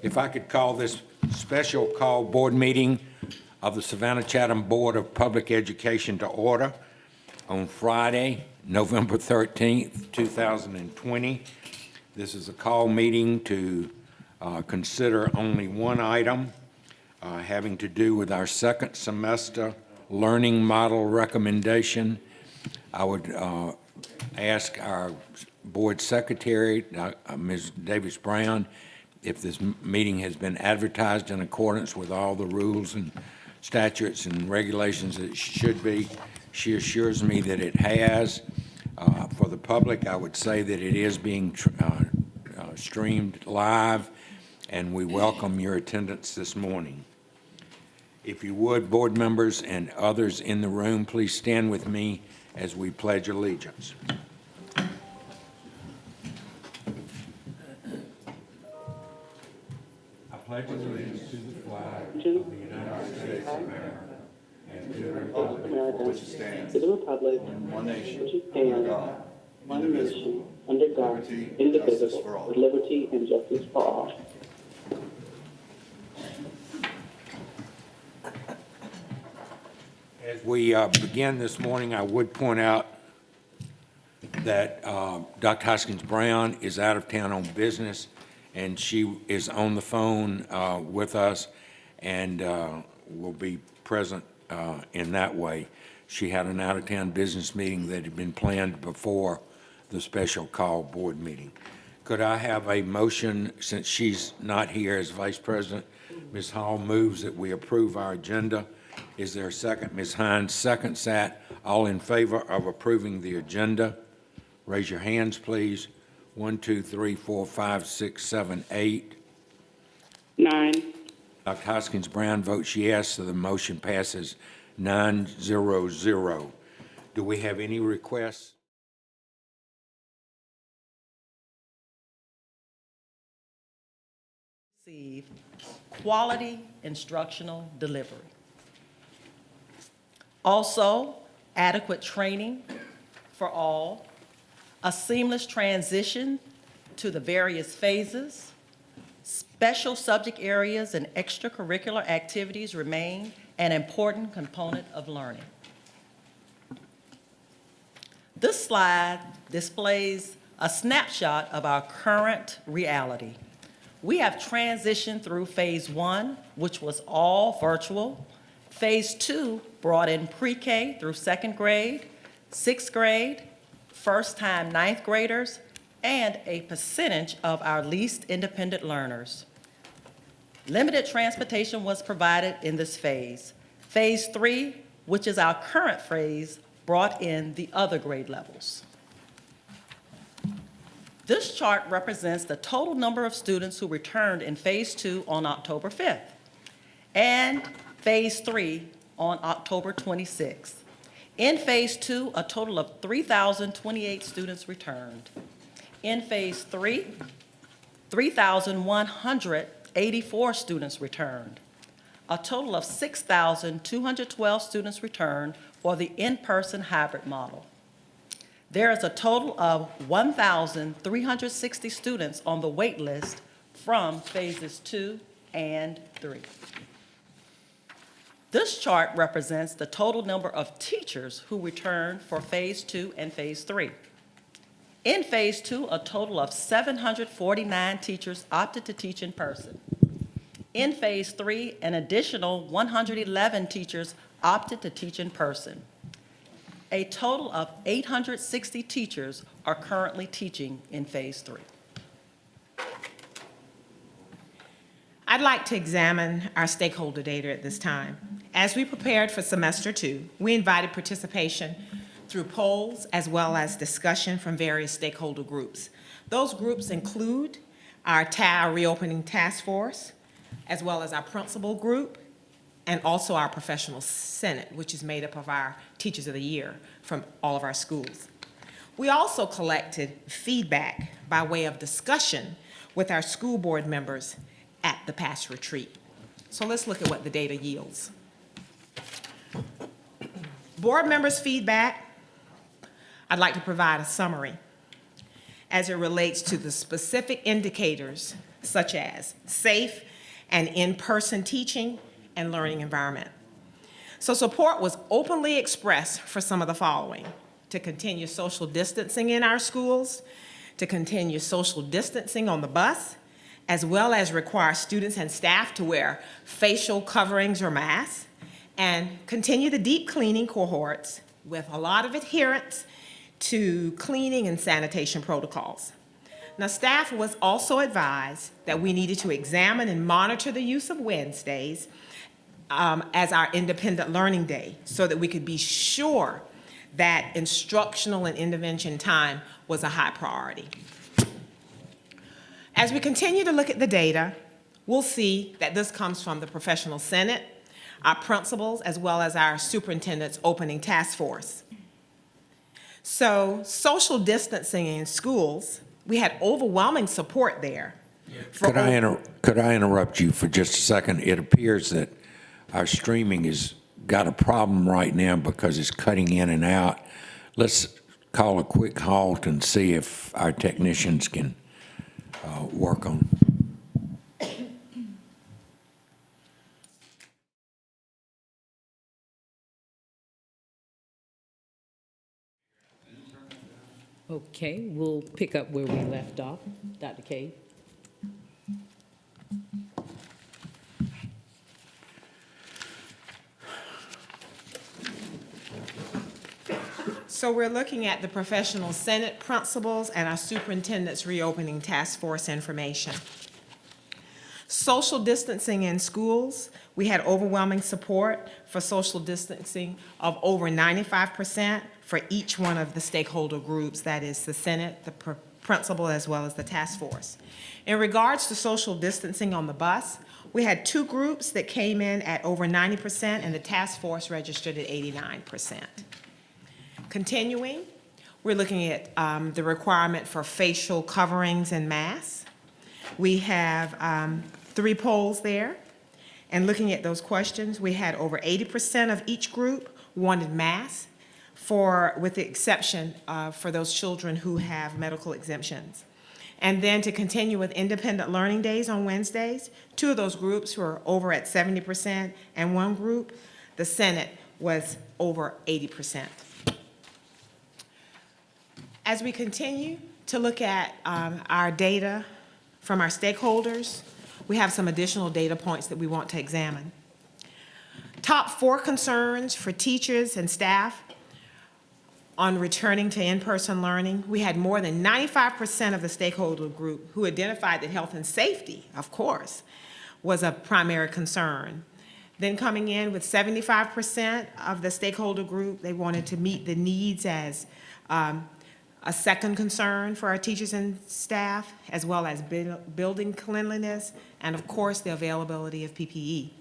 If I could call this special call board meeting of the Savannah-Chatham Board of Public Education to order on Friday, November 13th, 2020. This is a call meeting to consider only one item having to do with our second semester learning model recommendation. I would ask our board secretary, Ms. Davis-Brown, if this meeting has been advertised in accordance with all the rules and statutes and regulations that it should be. She assures me that it has. For the public, I would say that it is being streamed live, and we welcome your attendance this morning. If you would, board members and others in the room, please stand with me as we pledge allegiance. I pledge allegiance to the flag of the United States of America and to the republic for which it stands, to the republic, one nation, which stands, under God, one nation, under God, indivisible, with liberty and justice for all. As we begin this morning, I would point out that Dr. Hoskins-Brown is out of town on business, and she is on the phone with us and will be present in that way. She had an out-of-town business meeting that had been planned before the special call board meeting. Could I have a motion, since she's not here as Vice President? Ms. Hall moves that we approve our agenda. Is there a second? Ms. Hines seconds that. All in favor of approving the agenda? Raise your hands, please. 1, 2, 3, 4, 5, 6, 7, 8. 9. Dr. Hoskins-Brown votes yes, so the motion passes 9-0-0. Do we have any requests? Receive quality instructional delivery. Also, adequate training for all, a seamless transition to the various phases, special subject areas and extracurricular activities remain an important component of learning. This slide displays a snapshot of our current reality. We have transitioned through phase 1, which was all virtual. Phase 2 brought in pre-K through 2nd grade, 6th grade, first-time 9th graders, and a percentage of our least independent learners. Limited transportation was provided in this phase. Phase 3, which is our current phase, brought in the other grade levels. This chart represents the total number of students who returned in phase 2 on October 5th and phase 3 on October 26th. In phase 2, a total of 3,028 students returned. In phase 3, 3,184 students returned. A total of 6,212 students returned for the in-person hybrid model. There is a total of 1,360 students on the wait list from phases 2 and 3. This chart represents the total number of teachers who returned for phase 2 and phase 3. In phase 2, a total of 749 teachers opted to teach in person. In phase 3, an additional 111 teachers opted to teach in person. A total of 860 teachers are currently teaching in phase 3. I'd like to examine our stakeholder data at this time. As we prepared for semester 2, we invited participation through polls as well as discussion from various stakeholder groups. Those groups include our TAI Reopening Task Force, as well as our principal group, and also our professional senate, which is made up of our teachers of the year from all of our schools. We also collected feedback by way of discussion with our school board members at the past retreat. So let's look at what the data yields. Board members' feedback, I'd like to provide a summary. as it relates to the specific indicators such as safe and in-person teaching and learning environment. So support was openly expressed for some of the following: to continue social distancing in our schools, to continue social distancing on the bus, as well as require students and staff to wear facial coverings or masks, and continue the deep cleaning cohorts with a lot of adherence to cleaning and sanitation protocols. Now, staff was also advised that we needed to examine and monitor the use of Wednesdays as our independent learning day so that we could be sure that instructional and intervention time was a high priority. As we continue to look at the data, we'll see that this comes from the Professional Senate, our principals, as well as our superintendent's opening task force. So social distancing in schools, we had overwhelming support there. Could I interrupt you for just a second? It appears that our streaming has got a problem right now because it's cutting in and out. Let's call a quick halt and see if our technicians can work on. Okay, we'll pick up where we left off. Dr. Cade? So we're looking at the Professional Senate principles and our superintendent's reopening task force information. Social distancing in schools, we had overwhelming support for social distancing of over 95% for each one of the stakeholder groups, that is the Senate, the principal, as well as the task force. In regards to social distancing on the bus, we had two groups that came in at over 90%, and the task force registered at 89%. Continuing, we're looking at the requirement for facial coverings and masks. We have 3 polls there, and looking at those questions, we had over 80% of each group wanted masks, with the exception for those children who have medical exemptions. And then to continue with independent learning days on Wednesdays, 2 of those groups were over at 70%, and 1 group, the Senate, was over 80%. As we continue to look at our data from our stakeholders, we have some additional data points that we want to examine. Top 4 concerns for teachers and staff on returning to in-person learning. We had more than 95% of the stakeholder group who identified that health and safety, of course, was a primary concern. Then coming in with 75% of the stakeholder group, they wanted to meet the needs as a second concern for our teachers and staff, as well as building cleanliness, and of course, the availability of PPE.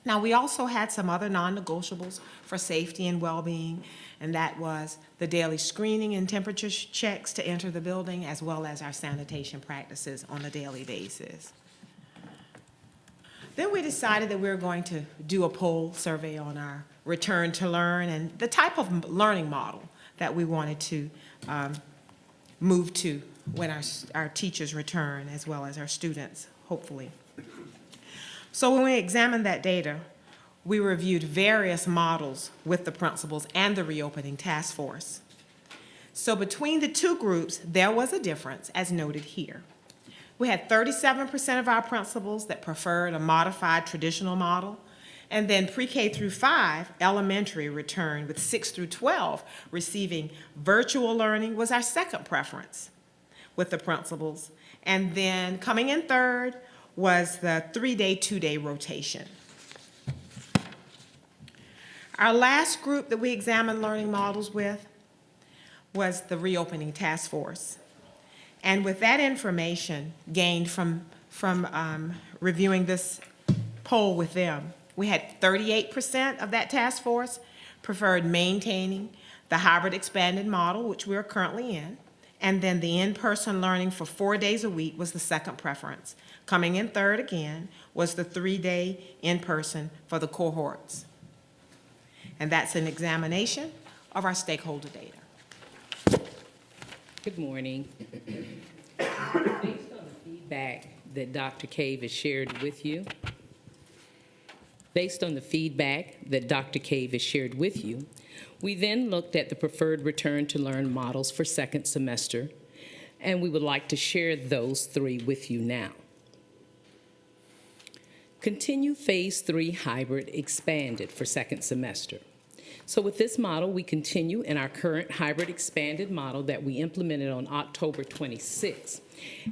Now, we also had some other non-negotiables for safety and well-being, and that was the daily screening and temperature checks to enter the building, as well as our sanitation practices on a daily basis. Then we decided that we were going to do a poll survey on our return to learn and the type of learning model that we wanted to move to when our teachers return, as well as our students, hopefully. So when we examined that data, we reviewed various models with the principals and the reopening task force. So between the 2 groups, there was a difference, as noted here. We had 37% of our principals that preferred a modified traditional model, and then pre-K through 5, elementary returned, with 6 through 12 receiving virtual learning was our second preference with the principals. And then coming in third was the 3-day, 2-day rotation. Our last group that we examined learning models with was the reopening task force. And with that information gained from reviewing this poll with them, we had 38% of that task force preferred maintaining the hybrid expanded model, which we are currently in, and then the in-person learning for 4 days a week was the second preference. Coming in third again was the 3-day in-person for the cohorts. And that's an examination of our stakeholder data. Good morning. Based on the feedback that Dr. Cave has shared with you, we then looked at the preferred return to learn models for second semester, and we would like to share those three with you now. Continue Phase 3 hybrid expanded for second semester. So with this model, we continue in our current hybrid expanded model that we implemented on October 26.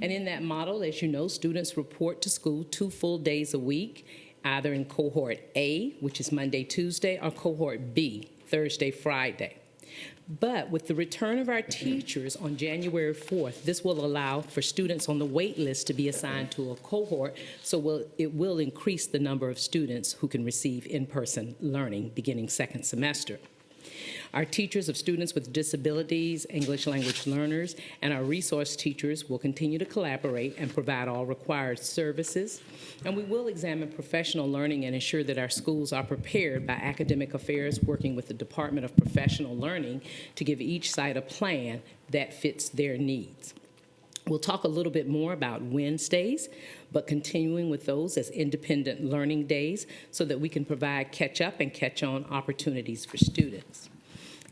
And in that model, as you know, students report to school 2 full days a week, either in cohort A, which is Monday, Tuesday, or cohort B, Thursday, Friday. But with the return of our teachers on January 4th, this will allow for students on the wait list to be assigned to a cohort, so it will increase the number of students who can receive in-person learning beginning second semester. Our teachers of students with disabilities, English language learners, and our resource teachers will continue to collaborate and provide all required services. And we will examine professional learning and ensure that our schools are prepared by academic affairs working with the Department of Professional Learning to give each site a plan that fits their needs. We'll talk a little bit more about Wednesdays, but continuing with those as independent learning days so that we can provide catch-up and catch-on opportunities for students.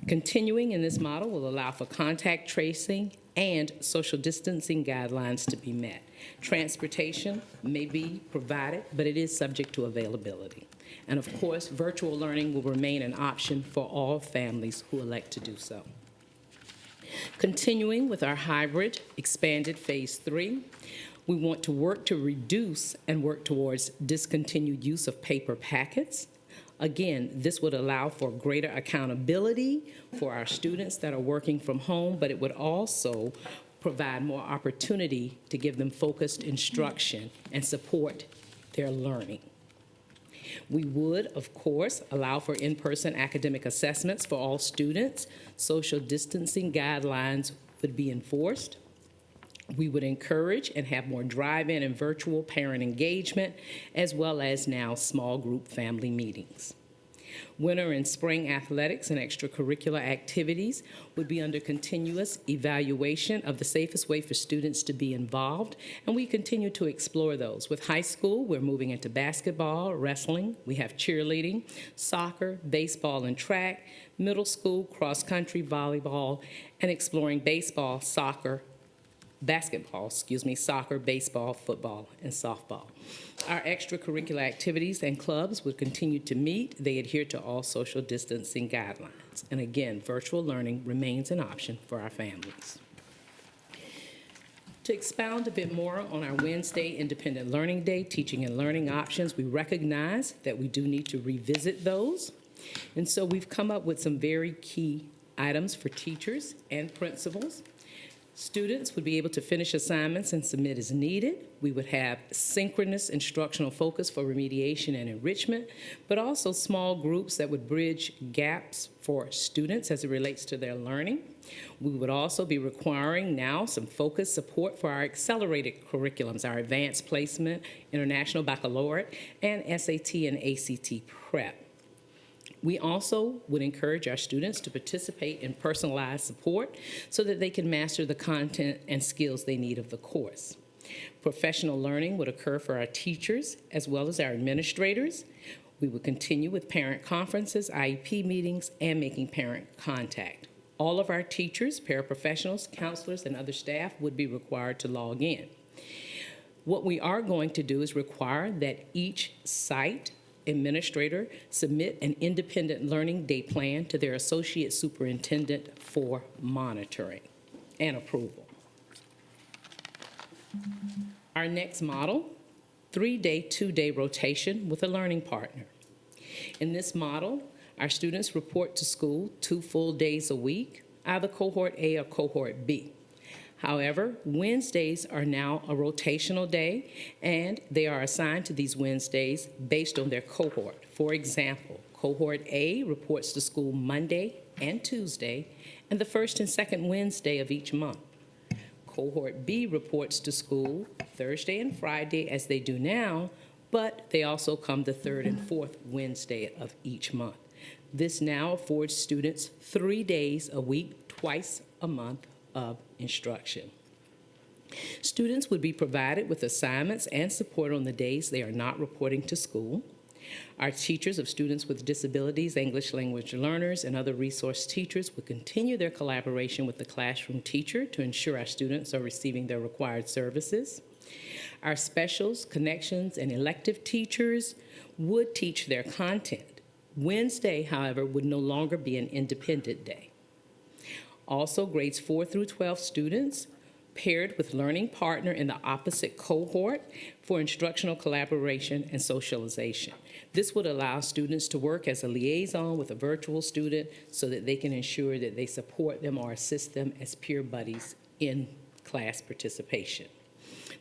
Continuing in this model will allow for contact tracing and social distancing guidelines to be met. Transportation may be provided, but it is subject to availability. And of course, virtual learning will remain an option for all families who elect to do so. Continuing with our hybrid expanded Phase 3, we want to work to reduce and work towards discontinued use of paper packets. Again, this would allow for greater accountability for our students that are working from home, but it would also provide more opportunity to give them focused instruction and support their learning. We would, of course, allow for in-person academic assessments for all students. Social distancing guidelines would be enforced. We would encourage and have more drive-in and virtual parent engagement, as well as now small group family meetings. Winter and spring athletics and extracurricular activities would be under continuous evaluation of the safest way for students to be involved, and we continue to explore those. With high school, we're moving into basketball, wrestling, we have cheerleading, soccer, baseball and track, middle school, cross-country, volleyball, and exploring baseball, soccer, soccer, baseball, football, and softball. Our extracurricular activities and clubs would continue to meet. They adhere to all social distancing guidelines. And again, virtual learning remains an option for our families. To expound a bit more on our Wednesday Independent Learning Day teaching and learning options, we recognize that we do need to revisit those. And so we've come up with some very key items for teachers and principals. Students would be able to finish assignments and submit as needed. We would have synchronous instructional focus for remediation and enrichment, but also small groups that would bridge gaps for students as it relates to their learning. We would also be requiring now some focused support for our accelerated curriculums, our advanced placement, international baccalaureate, and SAT and ACT prep. We also would encourage our students to participate in personalized support so that they can master the content and skills they need of the course. Professional learning would occur for our teachers as well as our administrators. We would continue with parent conferences, IEP meetings, and making parent contact. All of our teachers, paraprofessionals, counselors, and other staff would be required to log in. What we are going to do is require that each site administrator submit an independent learning day plan to their associate superintendent for monitoring and approval. Our next model, 3-day, 2-day rotation with a learning partner. In this model, our students report to school 2 full days a week, either cohort A or cohort B. However, Wednesdays are now a rotational day, and they are assigned to these Wednesdays based on their cohort. For example, cohort A reports to school Monday and Tuesday, and the first and second Wednesday of each month. Cohort B reports to school Thursday and Friday, as they do now, but they also come the third and fourth Wednesday of each month. This now affords students 3 days a week, twice a month of instruction. Students would be provided with assignments and support on the days they are not reporting to school. Our teachers of students with disabilities, English language learners, and other resource teachers would continue their collaboration with the classroom teacher to ensure our students are receiving their required services. Our specials, connections, and elective teachers would teach their content. Wednesday, however, would no longer be an independent day. Also, grades 4 through 12 students paired with learning partner in the opposite cohort for instructional collaboration and socialization. This would allow students to work as a liaison with a virtual student so that they can ensure that they support them or assist them as peer buddies in class participation.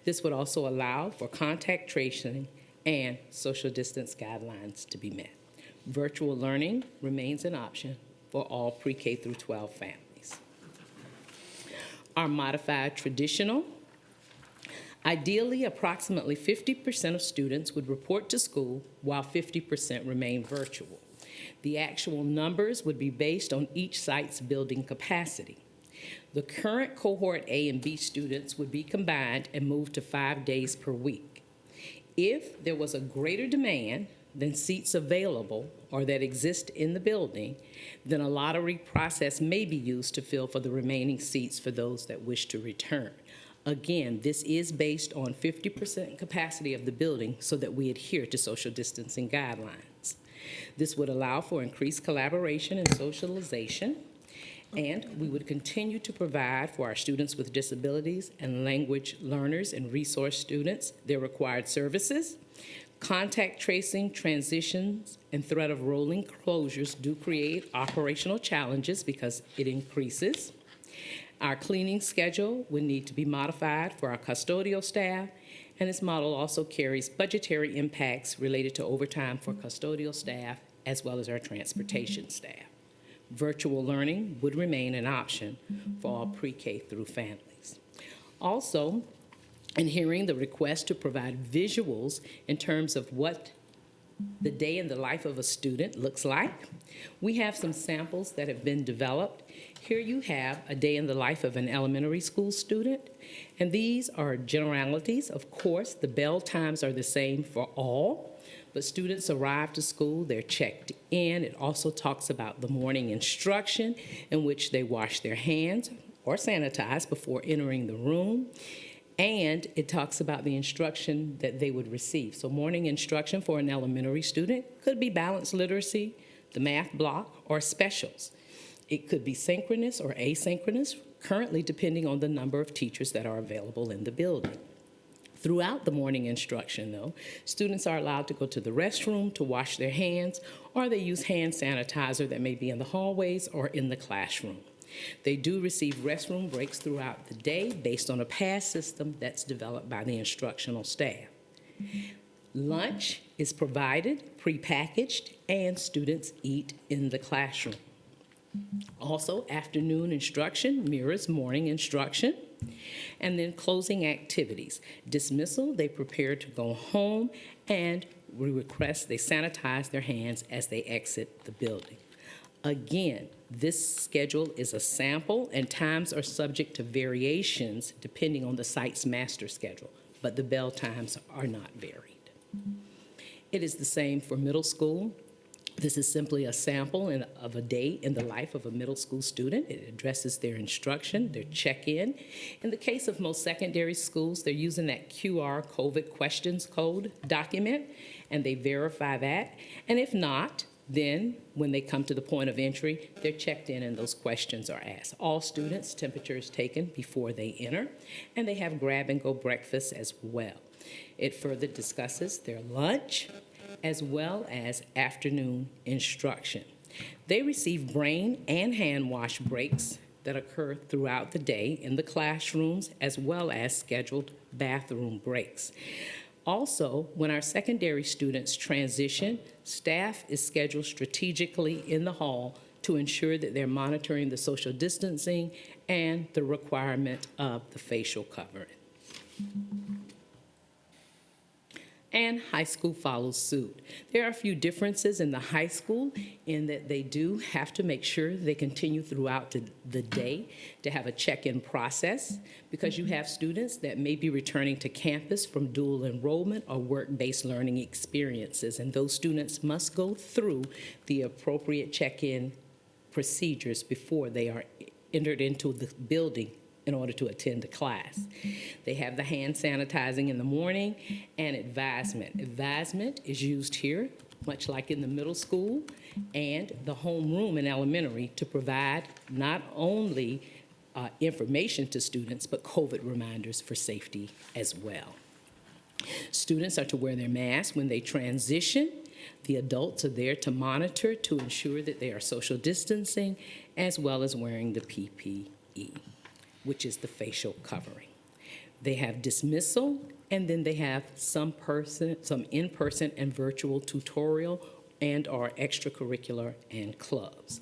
This would also allow for contact tracing and social distance guidelines to be met. Virtual learning remains an option for all pre-K through 12 families. Our modified traditional. Ideally, approximately 50% of students would report to school while 50% remain virtual. The actual numbers would be based on each site's building capacity. The current cohort A and B students would be combined and moved to 5 days per week. If there was a greater demand than seats available or that exist in the building, then a lottery process may be used to fill for the remaining seats for those that wish to return. Again, this is based on 50% capacity of the building so that we adhere to social distancing guidelines. This would allow for increased collaboration and socialization, and we would continue to provide for our students with disabilities and language learners and resource students their required services. Contact tracing, transitions, and threat of rolling closures do create operational challenges because it increases. Our cleaning schedule would need to be modified for our custodial staff, and this model also carries budgetary impacts related to overtime for custodial staff as well as our transportation staff. Virtual learning would remain an option for all pre-K through families. Also, in hearing the request to provide visuals in terms of what the day in the life of a student looks like, we have some samples that have been developed. Here you have a day in the life of an elementary school student, and these are generalities. Of course, the bell times are the same for all, but students arrive to school, they're checked in. It also talks about the morning instruction in which they wash their hands or sanitize before entering the room. And it talks about the instruction that they would receive. So morning instruction for an elementary student could be balanced literacy, the math block, or specials. It could be synchronous or asynchronous, currently depending on the number of teachers that are available in the building. Throughout the morning instruction, though, students are allowed to go to the restroom to wash their hands, or they use hand sanitizer that may be in the hallways or in the classroom. They do receive restroom breaks throughout the day based on a pass system that's developed by the instructional staff. Lunch is provided, prepackaged, and students eat in the classroom. Also, afternoon instruction mirrors morning instruction. And then closing activities. Dismissal, they prepare to go home, and we request they sanitize their hands as they exit the building. Again, this schedule is a sample, and times are subject to variations depending on the site's master schedule, but the bell times are not varied. It is the same for middle school. This is simply a sample of a day in the life of a middle school student. It addresses their instruction, their check-in. In the case of most secondary schools, they're using that QR COVID questions code document, and they verify that. And if not, then when they come to the point of entry, they're checked in and those questions are asked. All students' temperature is taken before they enter, and they have grab-and-go breakfast as well. It further discusses their lunch as well as afternoon instruction. They receive brain and hand wash breaks that occur throughout the day in the classrooms as well as scheduled bathroom breaks. Also, when our secondary students transition, staff is scheduled strategically in the hall to ensure that they're monitoring the social distancing and the requirement of the facial covering. and high school follows suit. There are a few differences in the high school in that they do have to make sure they continue throughout the day to have a check-in process because you have students that may be returning to campus from dual enrollment or work-based learning experiences, and those students must go through the appropriate check-in procedures before they are entered into the building in order to attend a class. They have the hand sanitizing in the morning and advisement. Advisement is used here, much like in the middle school and the homeroom in elementary, to provide not only information to students, but COVID reminders for safety as well. Students are to wear their masks when they transition. The adults are there to monitor to ensure that they are social distancing, as well as wearing the PPE, which is the facial covering. They have dismissal, and then they have some in-person and virtual tutorial and/or extracurricular and clubs.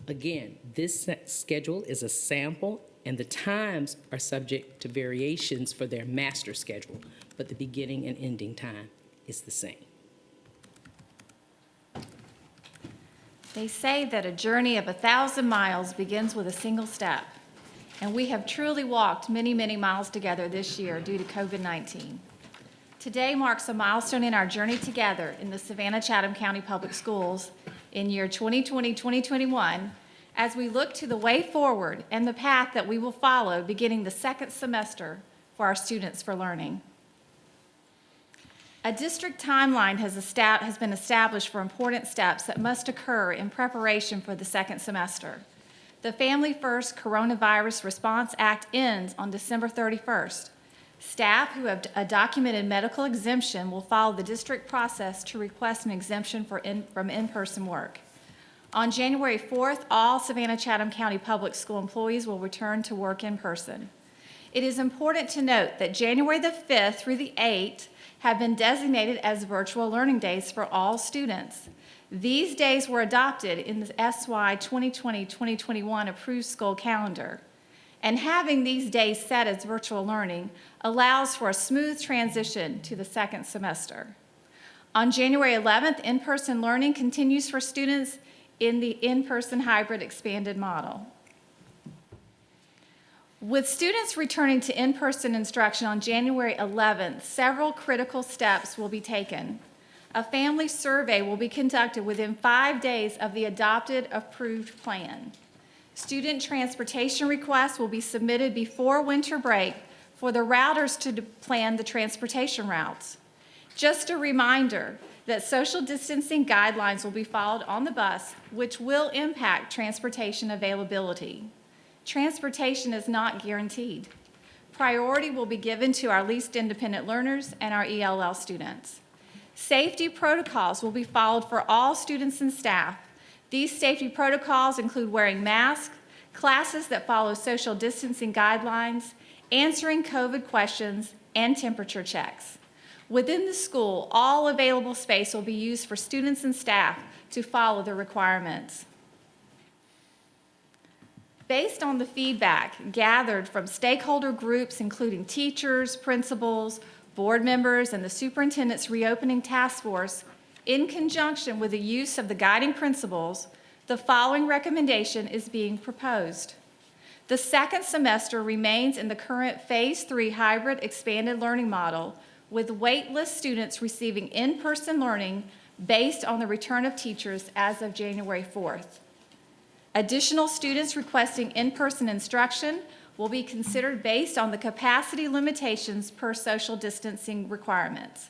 Again, this schedule is a sample, and the times are subject to variations for their master schedule, but the beginning and ending time is the same. They say that a journey of 1,000 miles begins with a single step. And we have truly walked many, many miles together this year due to COVID-19. Today marks a milestone in our journey together in the Savannah-Chatham County Public Schools in year 2020-2021 as we look to the way forward and the path that we will follow beginning the second semester for our students for learning. A district timeline has been established for important steps that must occur in preparation for the second semester. The Family First Coronavirus Response Act ends on December 31st. Staff who have a documented medical exemption will follow the district process to request an exemption from in-person work. On January 4th, all Savannah-Chatham County Public School employees will return to work in person. It is important to note that January the 5th through the 8th have been designated as virtual learning days for all students. These days were adopted in the SY 2020-2021 approved school calendar. And having these days set as virtual learning allows for a smooth transition to the second semester. On January 11th, in-person learning continues for students in the in-person hybrid expanded model. With students returning to in-person instruction on January 11th, several critical steps will be taken. A family survey will be conducted within 5 days of the adopted approved plan. Student transportation requests will be submitted before winter break for the routers to plan the transportation routes. Just a reminder that social distancing guidelines will be followed on the bus, which will impact transportation availability. Transportation is not guaranteed. Priority will be given to our least independent learners and our ELL students. Safety protocols will be followed for all students and staff. These safety protocols include wearing masks, classes that follow social distancing guidelines, answering COVID questions, and temperature checks. Within the school, all available space will be used for students and staff to follow the requirements. Based on the feedback gathered from stakeholder groups, including teachers, principals, board members, and the superintendent's reopening task force, in conjunction with the use of the guiding principles, the following recommendation is being proposed. The second semester remains in the current Phase 3 hybrid expanded learning model, with waitlist students receiving in-person learning based on the return of teachers as of January 4th. Additional students requesting in-person instruction will be considered based on the capacity limitations per social distancing requirements.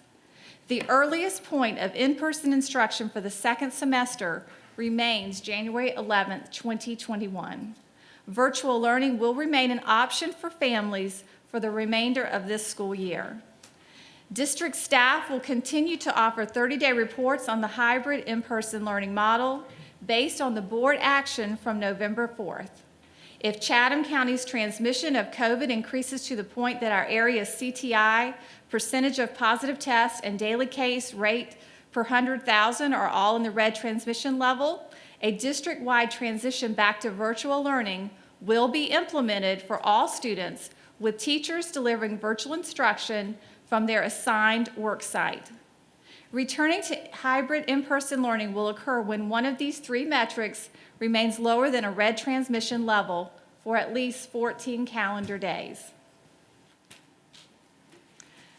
The earliest point of in-person instruction for the second semester remains January 11th, 2021. Virtual learning will remain an option for families for the remainder of this school year. District staff will continue to offer 30-day reports on the hybrid in-person learning model based on the board action from November 4th. If Chatham County's transmission of COVID increases to the point that our area's CTI, percentage of positive tests, and daily case rate per 100,000 are all in the red transmission level, a district-wide transition back to virtual learning will be implemented for all students, with teachers delivering virtual instruction from their assigned work site. Returning to hybrid in-person learning will occur when one of these three metrics remains lower than a red transmission level for at least 14 calendar days.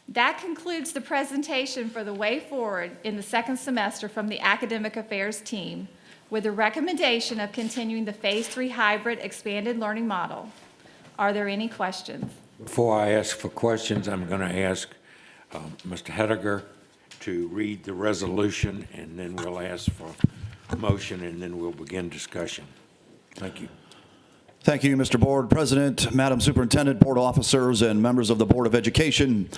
That concludes the presentation for the way forward in the second semester from the Academic Affairs team, with the recommendation of continuing the Phase 3 hybrid expanded learning model. Are there any questions? Before I ask for questions, I'm going to ask Mr. Hediger to read the resolution, and then we'll ask for a motion, and then we'll begin discussion. Thank you. Thank you, Mr. Board President, Madam Superintendent, board officers, and members of the Board of Education.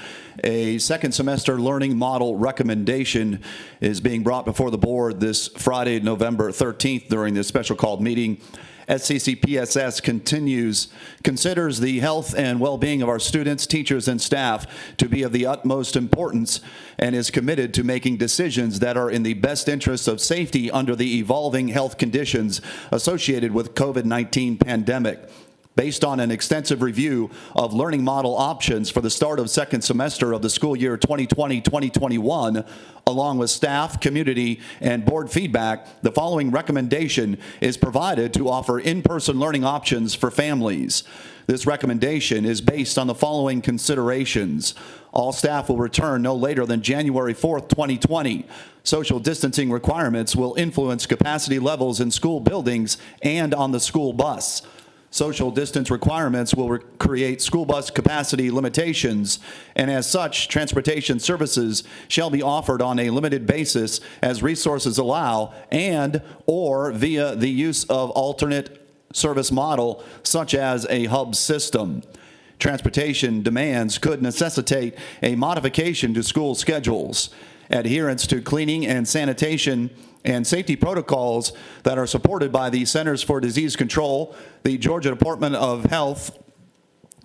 A second semester learning model recommendation is being brought before the board this Friday, November 13th, during this special called meeting. SCCPSS considers the health and well-being of our students, teachers, and staff to be of the utmost importance and is committed to making decisions that are in the best interest of safety under the evolving health conditions associated with COVID-19 pandemic. Based on an extensive review of learning model options for the start of second semester of the school year 2020-2021, along with staff, community, and board feedback, the following recommendation is provided to offer in-person learning options for families. This recommendation is based on the following considerations. All staff will return no later than January 4th, 2020. Social distancing requirements will influence capacity levels in school buildings and on the school bus. Social distance requirements will create school bus capacity limitations, and as such, transportation services shall be offered on a limited basis as resources allow and or via the use of alternate service model such as a hub system. Transportation demands could necessitate a modification to school schedules. Adherence to cleaning and sanitation and safety protocols that are supported by the Centers for Disease Control, the Georgia Department of Health,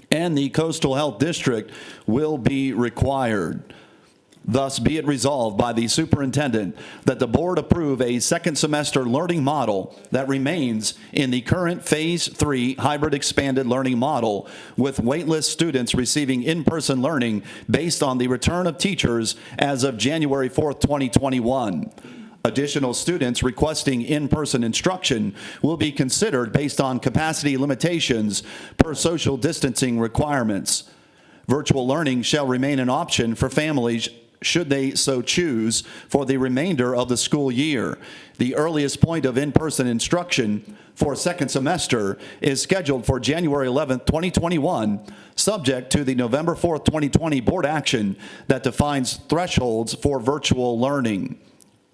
and the Coastal Health District will be required. Thus, be it resolved by the superintendent that the board approve a second semester learning model that remains in the current Phase 3 hybrid expanded learning model, with waitlist students receiving in-person learning based on the return of teachers as of January 4th, 2021. Additional students requesting in-person instruction will be considered based on capacity limitations per social distancing requirements. Virtual learning shall remain an option for families should they so choose for the remainder of the school year. The earliest point of in-person instruction for second semester is scheduled for January 11th, 2021, subject to the November 4th, 2020 board action that defines thresholds for virtual learning.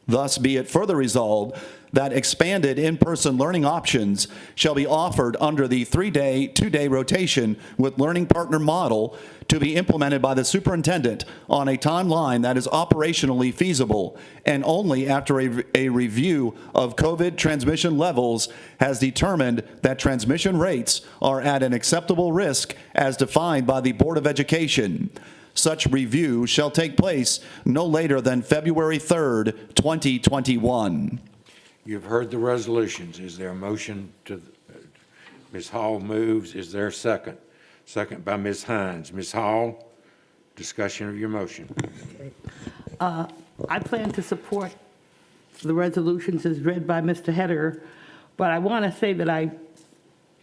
Thus, be it further resolved that expanded in-person learning options shall be offered under the 3-day, 2-day rotation with learning partner model to be implemented by the superintendent on a timeline that is operationally feasible, and only after a review of COVID transmission levels has determined that transmission rates are at an acceptable risk as defined by the Board of Education. Such review shall take place no later than February 3rd, 2021. You've heard the resolutions. Is there a motion to, Ms. Hall moves. Is there a second? Second by Ms. Hines. Ms. Hall, discussion of your motion. I plan to support the resolutions as read by Mr. Hediger, but I want to say that I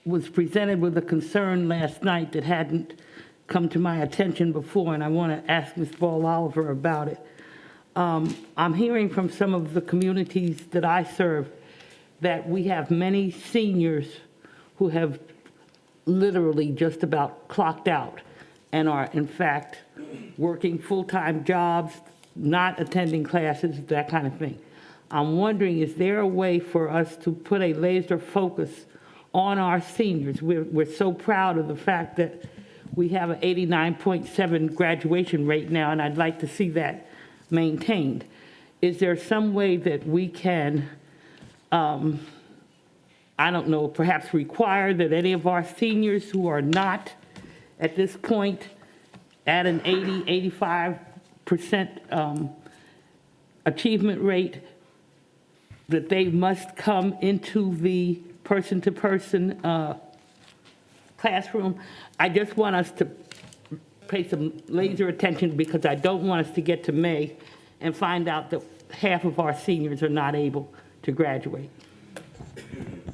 was presented with a concern last night that hadn't come to my attention before, and I want to ask Ms. Ball Oliver about it. I'm hearing from some of the communities that I serve that we have many seniors who have literally just about clocked out and are, in fact, working full-time jobs, not attending classes, that kind of thing. I'm wondering, is there a way for us to put a laser focus on our seniors? We're so proud of the fact that we have an 89.7 graduation rate now, and I'd like to see that maintained. Is there some way that we can, I don't know, perhaps require that any of our seniors who are not at this point at an 85% achievement rate, that they must come into the person-to-person classroom? I just want us to pay some laser attention, because I don't want us to get to May and find out that half of our seniors are not able to graduate.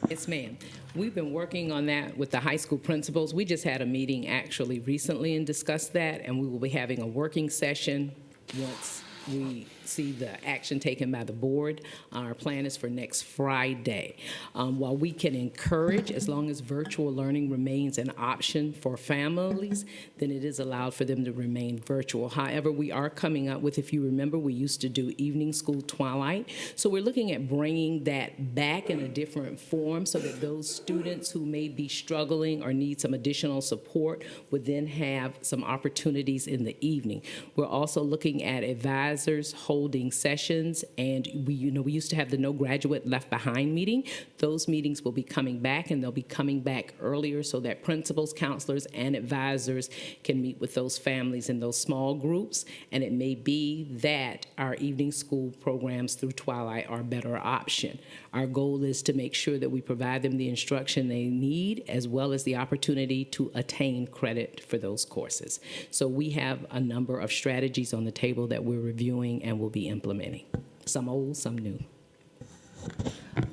Yes, ma'am. We've been working on that with the high school principals. We just had a meeting actually recently and discussed that, and we will be having a working session once we see the action taken by the board. Our plan is for next Friday. While we can encourage, as long as virtual learning remains an option for families, then it is allowed for them to remain virtual. However, we are coming up with, if you remember, we used to do evening school twilight. So we're looking at bringing that back in a different form so that those students who may be struggling or need some additional support would then have some opportunities in the evening. We're also looking at advisors holding sessions, and we used to have the No Graduate Left Behind meeting. Those meetings will be coming back, and they'll be coming back earlier so that principals, counselors, and advisors can meet with those families in those small groups. And it may be that our evening school programs through Twilight are a better option. Our goal is to make sure that we provide them the instruction they need, as well as the opportunity to attain credit for those courses. So we have a number of strategies on the table that we're reviewing and will be implementing. Some old, some new.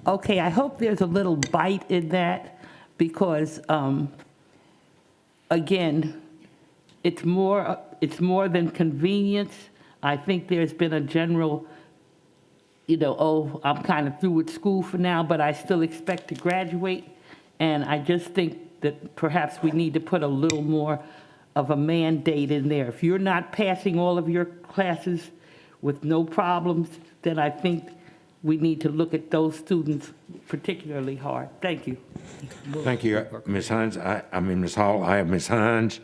Okay, I hope there's a little bite in that because, again, it's more than convenience. I think there's been a general, oh, I'm kind of through with school for now, but I still expect to graduate. And I just think that perhaps we need to put a little more of a mandate in there. If you're not passing all of your classes with no problems, then I think we need to look at those students particularly hard. Thank you. Thank you, Ms. Hines. Ms. Hall. I have Ms. Hines,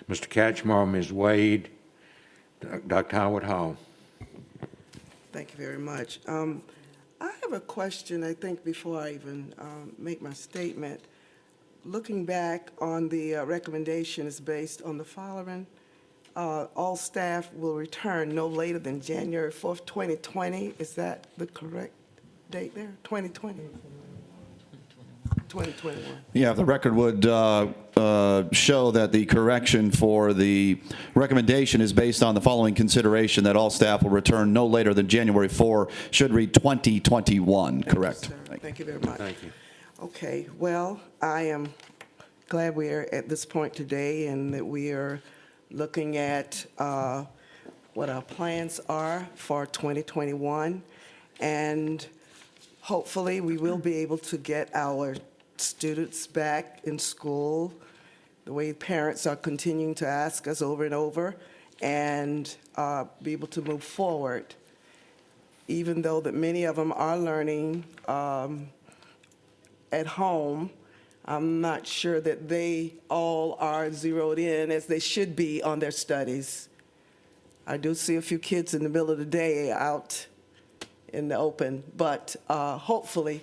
Mr. Catchmore, Ms. Wade, Dr. Howard Hall. Thank you very much. I have a question, I think, before I even make my statement. Looking back on the recommendation is based on the following. All staff will return no later than January 4th, 2020. Is that the correct date there? 2020? 2021. Yeah, the record would show that the correction for the recommendation is based on the following consideration, that all staff will return no later than January 4, should read 2021, correct? Thank you very much. Thank you. Okay, well, I am glad we are at this point today and that we are looking at what our plans are for 2021. And hopefully we will be able to get our students back in school the way parents are continuing to ask us over and over, and be able to move forward, even though that many of them are learning at home. I'm not sure that they all are zeroed in as they should be on their studies. I do see a few kids in the middle of the day out in the open, but hopefully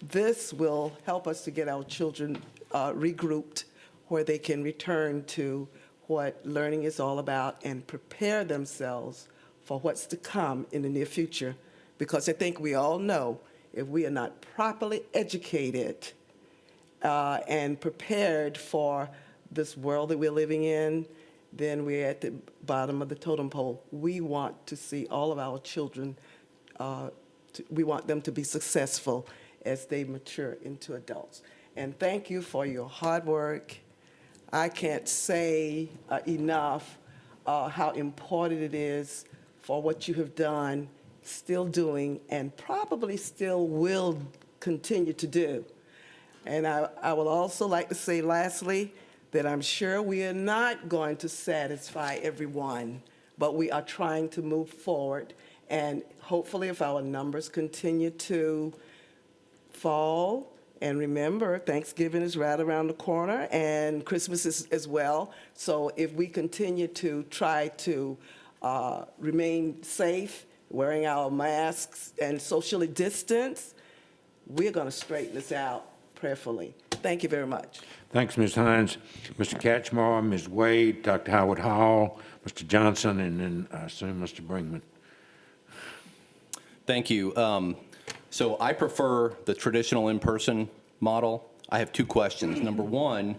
this will help us to get our children regrouped where they can return to what learning is all about and prepare themselves for what's to come in the near future. Because I think we all know if we are not properly educated and prepared for this world that we're living in, then we're at the bottom of the totem pole. We want to see all of our children, we want them to be successful as they mature into adults. And thank you for your hard work. I can't say enough how important it is for what you have done, still doing, and probably still will continue to do. And I would also like to say lastly that I'm sure we are not going to satisfy everyone, but we are trying to move forward. And hopefully if our numbers continue to fall, and remember, Thanksgiving is right around the corner, and Christmas is as well. So if we continue to try to remain safe, wearing our masks and socially distance, we're going to straighten this out prayerfully. Thank you very much. Thanks, Ms. Hines. Mr. Catchmore, Ms. Wade, Dr. Howard Hall, Mr. Johnson, and then I assume Mr. Brinkman. Thank you. So I prefer the traditional in-person model. I have two questions. Number one,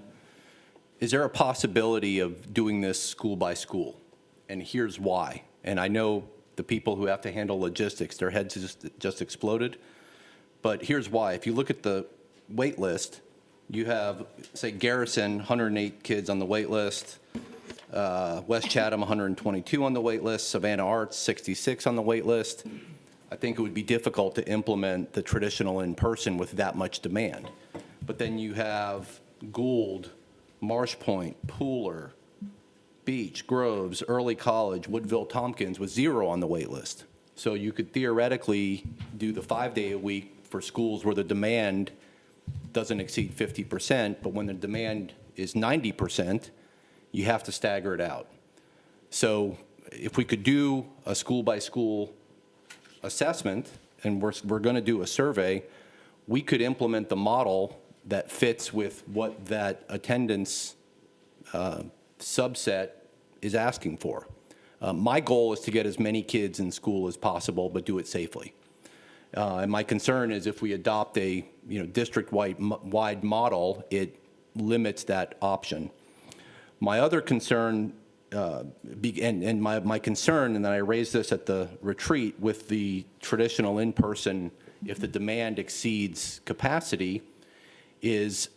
is there a possibility of doing this school by school? And here's why. And I know the people who have to handle logistics, their heads just exploded. But here's why. If you look at the wait list, you have, say, Garrison, 108 kids on the wait list. West Chatham, 122 on the wait list. Savannah Arts, 66 on the wait list. I think it would be difficult to implement the traditional in-person with that much demand. But then you have Gould, Marsh Point, Pooler, Beach, Groves, Early College, Woodville, Tompkins with 0 on the wait list. So you could theoretically do the 5-day-a-week for schools where the demand doesn't exceed 50%, but when the demand is 90%, you have to stagger it out. So if we could do a school-by-school assessment, and we're going to do a survey, we could implement the model that fits with what that attendance subset is asking for. My goal is to get as many kids in school as possible, but do it safely. And my concern is if we adopt a district-wide model, it limits that option. My other concern, my concern, and then I raised this at the retreat with the traditional in-person, if the demand exceeds capacity, is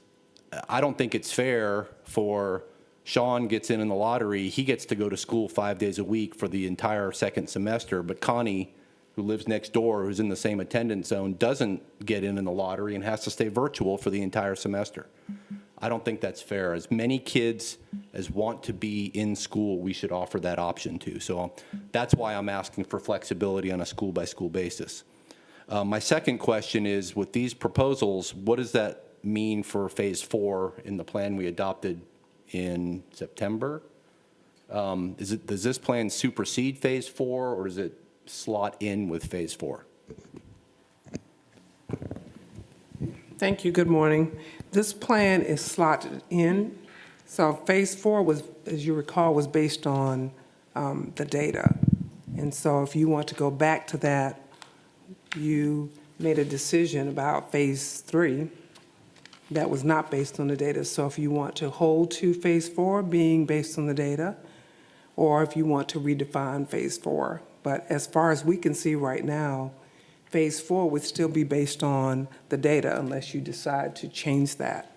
I don't think it's fair for Sean gets in the lottery, he gets to go to school 5 days a week for the entire second semester, but Connie, who lives next door, who's in the same attendance zone, doesn't get in the lottery and has to stay virtual for the entire semester. I don't think that's fair. As many kids as want to be in school, we should offer that option to. So that's why I'm asking for flexibility on a school-by-school basis. My second question is, with these proposals, what does that mean for Phase 4 in the plan we adopted in September? Does this plan supersede Phase 4, or does it slot in with Phase 4? Thank you. Good morning. This plan is slotted in. So Phase 4 was, as you recall, was based on the data. And so if you want to go back to that, you made a decision about Phase 3 that was not based on the data. So if you want to hold to Phase 4 being based on the data, or if you want to redefine Phase 4. But as far as we can see right now, Phase 4 would still be based on the data unless you decide to change that.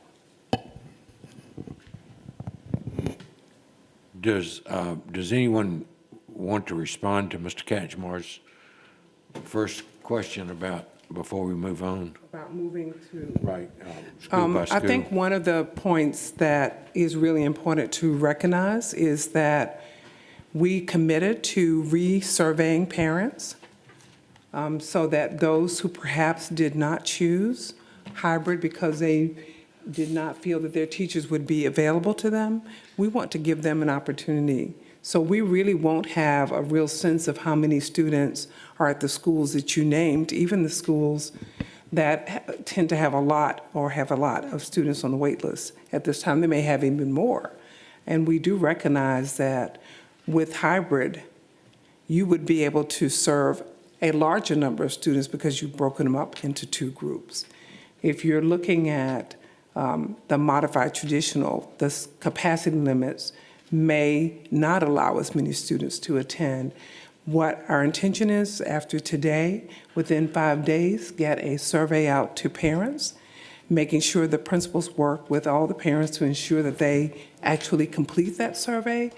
Does anyone want to respond to Mr. Katchmar's first question about, before we move on? About moving to... Right, school by school. I think one of the points that is really important to recognize is that we committed to resurveying parents so that those who perhaps did not choose hybrid because they did not feel that their teachers would be available to them, we want to give them an opportunity. So we really won't have a real sense of how many students are at the schools that you named, even the schools that tend to have a lot of students on the wait list. At this time, they may have even more. And we do recognize that with hybrid, you would be able to serve a larger number of students because you've broken them up into 2 groups. If you're looking at the modified traditional, the capacity limits may not allow as many students to attend. What our intention is, after today, within 5 days, get a survey out to parents, making sure the principals work with all the parents to ensure that they actually complete that survey,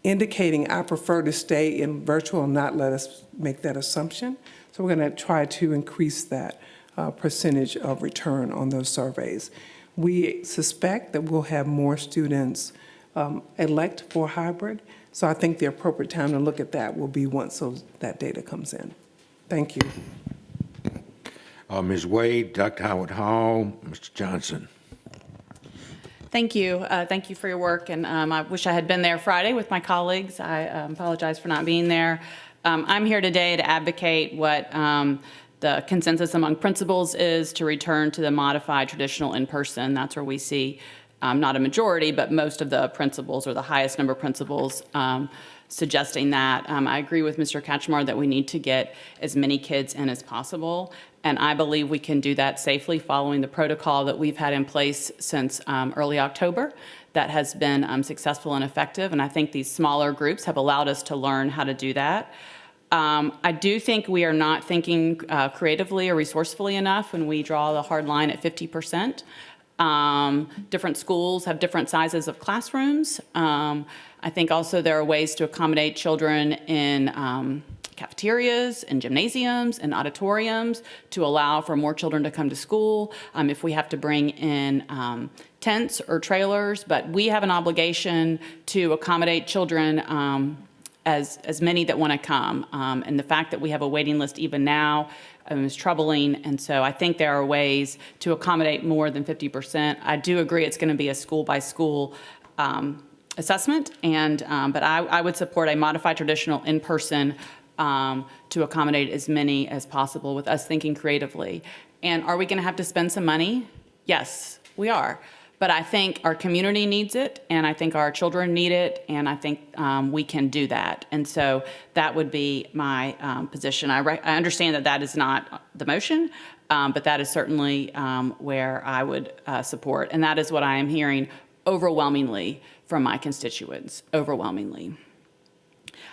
indicating I prefer to stay in virtual and not let us make that assumption. So we're going to try to increase that percentage of return on those surveys. We suspect that we'll have more students elect for hybrid, so I think the appropriate time to look at that will be once that data comes in. Thank you. Ms. Wade, Dr. Howard Hall, Mr. Johnson. Thank you. Thank you for your work, and I wish I had been there Friday with my colleagues. I apologize for not being there. I'm here today to advocate what the consensus among principals is to return to the modified traditional in-person. That's where we see not a majority, but most of the principals, or the highest number of principals, suggesting that. I agree with Mr. Katchmar that we need to get as many kids in as possible, and I believe we can do that safely following the protocol that we've had in place since early October that has been successful and effective, and I think these smaller groups have allowed us to learn how to do that. I do think we are not thinking creatively or resourcefully enough when we draw the hard line at 50%. Different schools have different sizes of classrooms. I think also there are ways to accommodate children in cafeterias and gymnasiums and auditoriums to allow for more children to come to school. If we have to bring in tents or trailers, but we have an obligation to accommodate children as many that want to come. And the fact that we have a waiting list even now is troubling. And so I think there are ways to accommodate more than 50%. I do agree it's going to be a school by school assessment, but I would support a modified traditional in-person to accommodate as many as possible with us thinking creatively. And are we going to have to spend some money? Yes, we are. But I think our community needs it, and I think our children need it, and I think we can do that. And so that would be my position. I understand that that is not the motion, but that is certainly where I would support. And that is what I am hearing overwhelmingly from my constituents, overwhelmingly.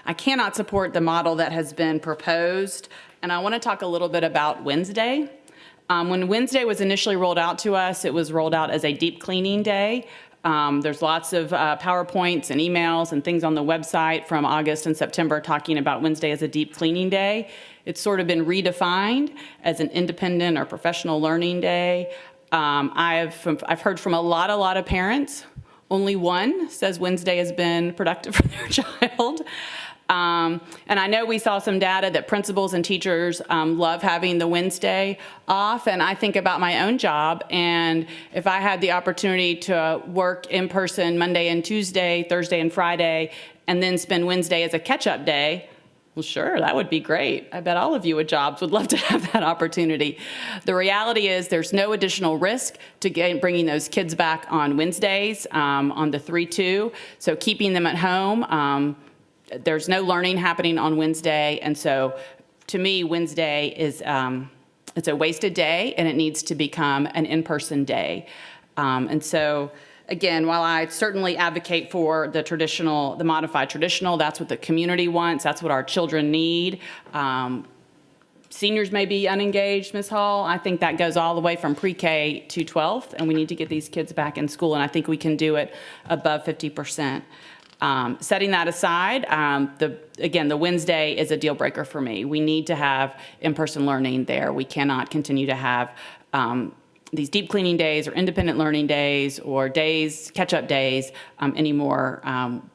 I cannot support the model that has been proposed, and I want to talk a little bit about Wednesday. When Wednesday was initially rolled out to us, it was rolled out as a deep cleaning day. There's lots of PowerPoints and emails and things on the website from August and September talking about Wednesday as a deep cleaning day. It's sort of been redefined as an independent or professional learning day. I've heard from a lot of parents. Only one says Wednesday has been productive for their child. And I know we saw some data that principals and teachers love having the Wednesday off, and I think about my own job, and if I had the opportunity to work in person Monday and Tuesday, Thursday and Friday, and then spend Wednesday as a catch-up day, well, sure, that would be great. I bet all of you at jobs would love to have that opportunity. The reality is there's no additional risk to bringing those kids back on Wednesdays on the 3-2, so keeping them at home. There's no learning happening on Wednesday, and so to me, Wednesday is it's a wasted day, and it needs to become an in-person day. And so, again, while I certainly advocate for the modified traditional, that's what the community wants, that's what our children need. Seniors may be unengaged, Ms. Hall. I think that goes all the way from pre-K to 12th, and we need to get these kids back in school, and I think we can do it above 50%. Setting that aside, the Wednesday is a deal breaker for me. We need to have in-person learning there. We cannot continue to have these deep cleaning days or independent learning days or days, catch-up days anymore.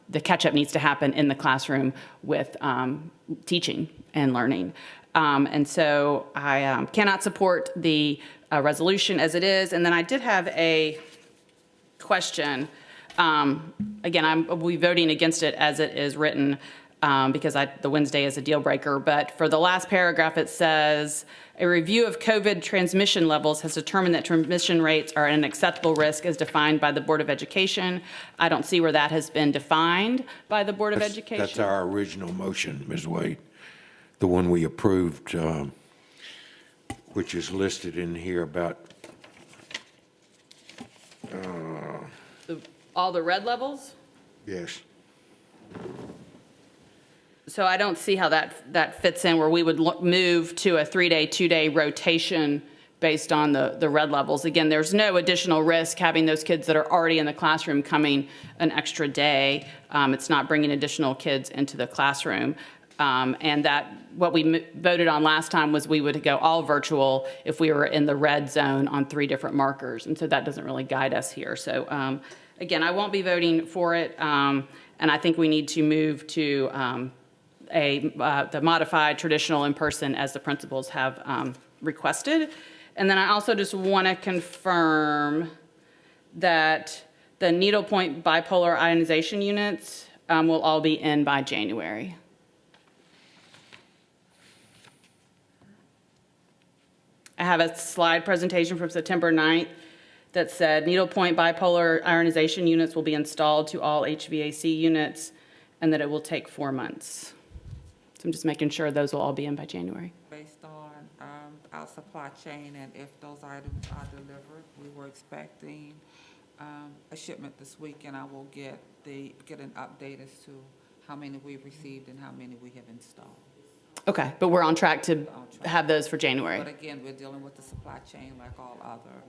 The catch-up needs to happen in the classroom with teaching and learning. And so I cannot support the resolution as it is. And then I did have a question. Again, we'll be voting against it as it is written because the Wednesday is a deal breaker. But for the last paragraph, it says, a review of COVID transmission levels has determined that transmission rates are at an acceptable risk as defined by the Board of Education. I don't see where that has been defined by the Board of Education. That's our original motion, Ms. Wade, the one we approved, which is listed in here about All the red levels? yes. So I don't see how that fits in where we would move to a 3-day, 2-day rotation based on the red levels. Again, there's no additional risk having those kids that are already in the classroom coming an extra day. It's not bringing additional kids into the classroom. And that what we voted on last time was we would go all virtual if we were in the red zone on 3 different markers. And so that doesn't really guide us here. So again, I won't be voting for it. And I think we need to move to the modified traditional in-person as the principals have requested. And then I also just want to confirm that the needlepoint bipolar ionization units will all be in by January. I have a slide presentation from September 9th that said needlepoint bipolar ionization units will be installed to all HVAC units and that it will take 4 months. So I'm just making sure those will all be in by January. Based on our supply chain and if those items are delivered, we were expecting a shipment this week, and I will get an update as to how many we've received and how many we have installed. Okay, but we're on track to have those for January. But again, we're dealing with the supply chain like all other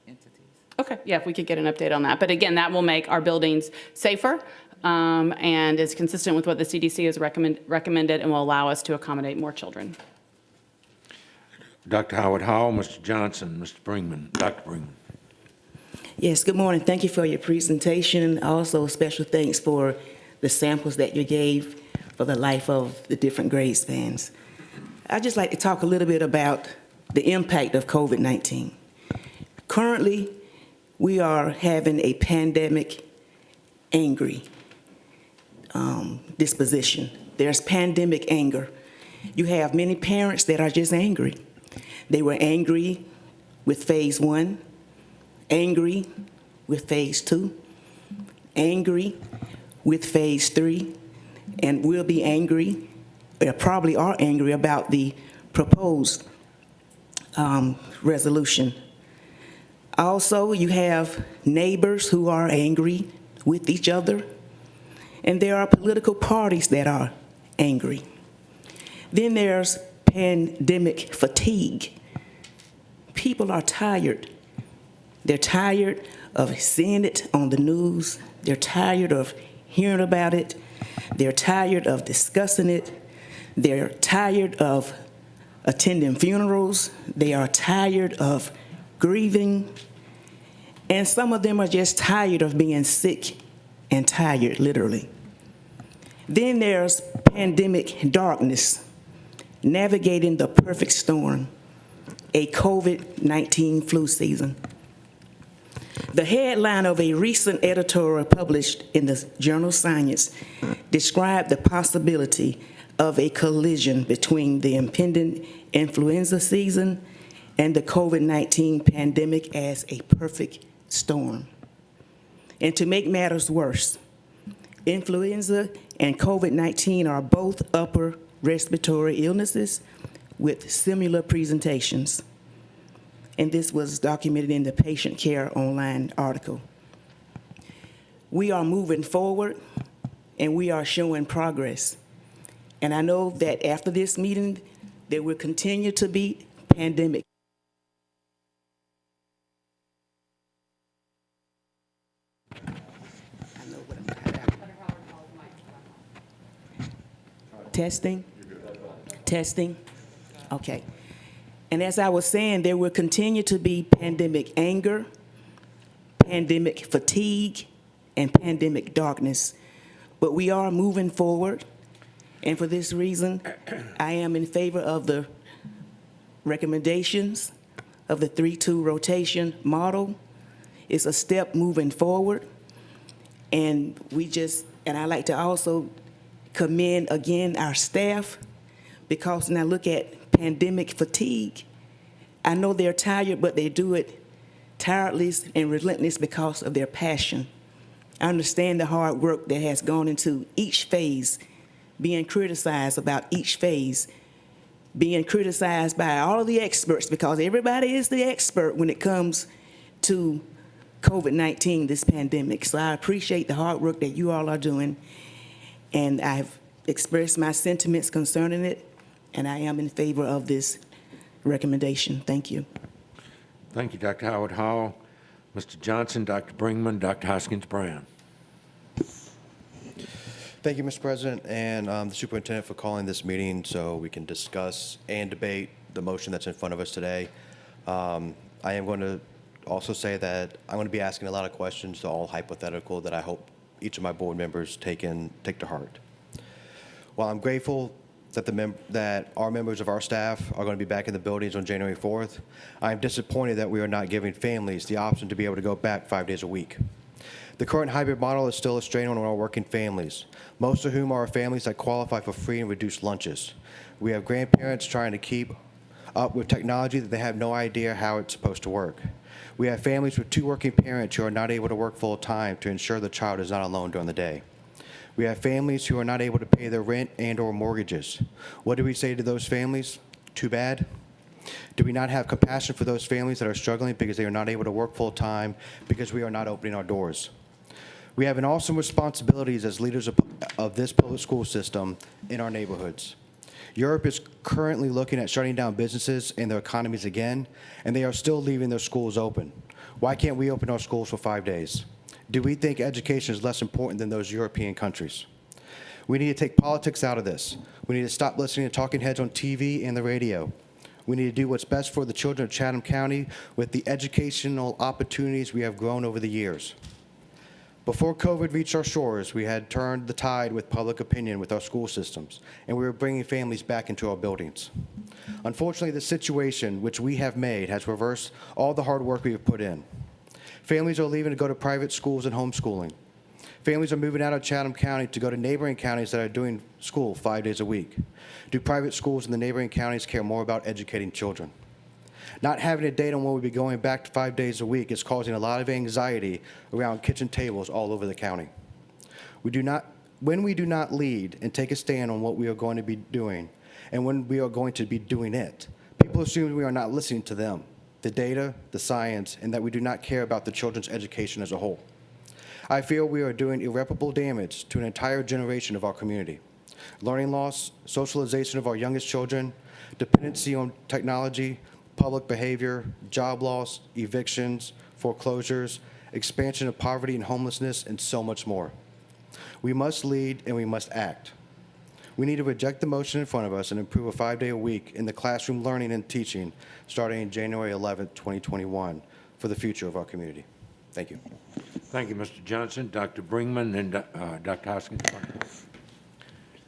entities. Okay, yeah, if we could get an update on that. But again, that will make our buildings safer and is consistent with what the CDC has recommended and will allow us to accommodate more children. Dr. Howard Hall, Mr. Johnson, Mr. Brinkman, Dr. Brinkman. Yes, good morning. Thank you for your presentation. Also, special thanks for the samples that you gave for the life of the different grade spans. I'd just like to talk a little bit about the impact of COVID-19. Currently, we are having a pandemic angry disposition. There's pandemic anger. You have many parents that are just angry. They were angry with phase 1, angry with phase 2, angry with phase 3, and will be angry, or probably are angry about the proposed resolution. Also, you have neighbors who are angry with each other, and there are political parties that are angry. Then there's pandemic fatigue. People are tired. They're tired of seeing it on the news. They're tired of hearing about it. They're tired of discussing it. They're tired of attending funerals. They are tired of grieving. And some of them are just tired of being sick and tired, literally. Then there's pandemic darkness, navigating the perfect storm, a COVID-19 flu season. The headline of a recent editorial published in the journal Science described the possibility of a collision between the impending influenza season and the COVID-19 pandemic as a perfect storm. And to make matters worse, influenza and COVID-19 are both upper respiratory illnesses with similar presentations. And this was documented in the Patient Care Online article. We are moving forward and we are showing progress. And I know that after this meeting, there will continue to be pandemic. Testing? Testing? Okay. And as I was saying, there will continue to be pandemic anger, pandemic fatigue, and pandemic darkness. But we are moving forward. And for this reason, I am in favor of the recommendations of the 3-2 rotation model. It's a step moving forward. And I'd like to also commend again our staff, because when I look at pandemic fatigue, I know they're tired, but they do it tirelessly and relentless because of their passion. I understand the hard work that has gone into each phase, being criticized about each phase, being criticized by all of the experts, because everybody is the expert when it comes to COVID-19, this pandemic. So I appreciate the hard work that you all are doing, and I've expressed my sentiments concerning it, and I am in favor of this recommendation. Thank you. Thank you, Dr. Howard Hall. Mr. Johnson, Dr. Brinkman, Dr. Hoskins-Brown. Thank you, Mr. President, and the Superintendent for calling this meeting so we can discuss and debate the motion that's in front of us today. I am going to also say that I'm going to be asking a lot of questions, they're all hypothetical, that I hope each of my board members take to heart. While I'm grateful that our members of our staff are going to be back in the buildings on January 4th, I am disappointed that we are not giving families the option to be able to go back 5 days a week. The current hybrid model is still a strain on our working families, most of whom are families that qualify for free and reduced lunches. We have grandparents trying to keep up with technology that they have no idea how it's supposed to work. We have families with 2 working parents who are not able to work full time to ensure the child is not alone during the day. We have families who are not able to pay their rent and/or mortgages. What do we say to those families? Too bad? Do we not have compassion for those families that are struggling because they are not able to work full time because we are not opening our doors? We have an awesome responsibilities as leaders of this public school system in our neighborhoods. Europe is currently looking at shutting down businesses and their economies again, and they are still leaving their schools open. Why can't we open our schools for 5 days? Do we think education is less important than those European countries? We need to take politics out of this. We need to stop listening to talking heads on TV and the radio. We need to do what's best for the children of Chatham County with the educational opportunities we have grown over the years. Before COVID reached our shores, we had turned the tide with public opinion with our school systems, and we were bringing families back into our buildings. Unfortunately, the situation which we have made has reversed all the hard work we have put in. Families are leaving to go to private schools and homeschooling. Families are moving out of Chatham County to go to neighboring counties that are doing school 5 days a week. Do private schools in the neighboring counties care more about educating children? Not having a date on when we'll be going back to 5 days a week is causing a lot of anxiety around kitchen tables all over the county. When we do not lead and take a stand on what we are going to be doing, and when we are going to be doing it, people assume we are not listening to them, the data, the science, and that we do not care about the children's education as a whole. I feel we are doing irreparable damage to an entire generation of our community. Learning loss, socialization of our youngest children, dependency on technology, public behavior, job loss, evictions, foreclosures, expansion of poverty and homelessness, and so much more. We must lead and we must act. We need to reject the motion in front of us and improve a 5-day-a-week in the classroom learning and teaching starting January 11th, 2021 for the future of our community. Thank you. Thank you, Mr. Johnson. Dr. Brinkman and Dr. Hoskins.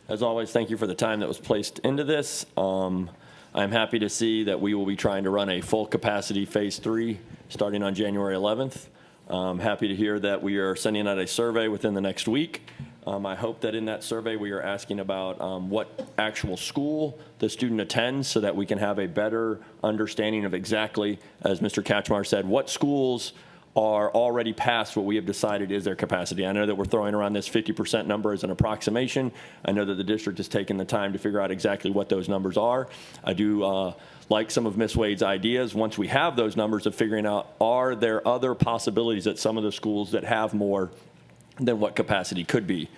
As always, thank you for the time that was placed into this. I'm happy to see that we will be trying to run a full capacity phase 3 starting on January 11th. I'm happy to hear that we are sending out a survey within the next week. I hope that in that survey we are asking about what actual school the student attends so that we can have a better understanding of exactly, as Mr. Katchmar said, what schools are already past what we have decided is their capacity. I know that we're throwing around this 50% number as an approximation. I know that the district has taken the time to figure out exactly what those numbers are. I do like some of Ms. Wade's ideas. Once we have those numbers of figuring out, are there other possibilities at some of the schools that have more than what capacity could be?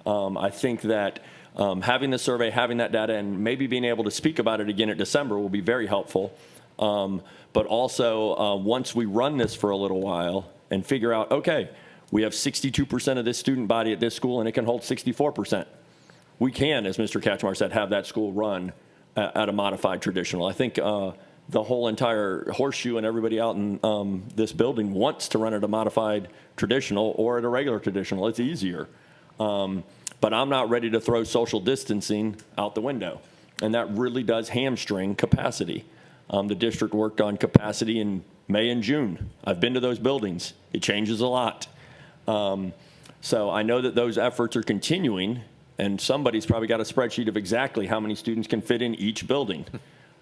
I think that having the survey, having that data, and maybe being able to speak about it again at December will be very helpful. But also, once we run this for a little while and figure out, okay, we have 62% of this student body at this school and it can hold 64%. We can, as Mr. Katchmar said, have that school run at a modified traditional. I think the whole entire horseshoe and everybody out in this building wants to run at a modified traditional or at a regular traditional. It's easier. But I'm not ready to throw social distancing out the window. And that really does hamstring capacity. The district worked on capacity in May and June. I've been to those buildings. It changes a lot. So I know that those efforts are continuing, and somebody's probably got a spreadsheet of exactly how many students can fit in each building.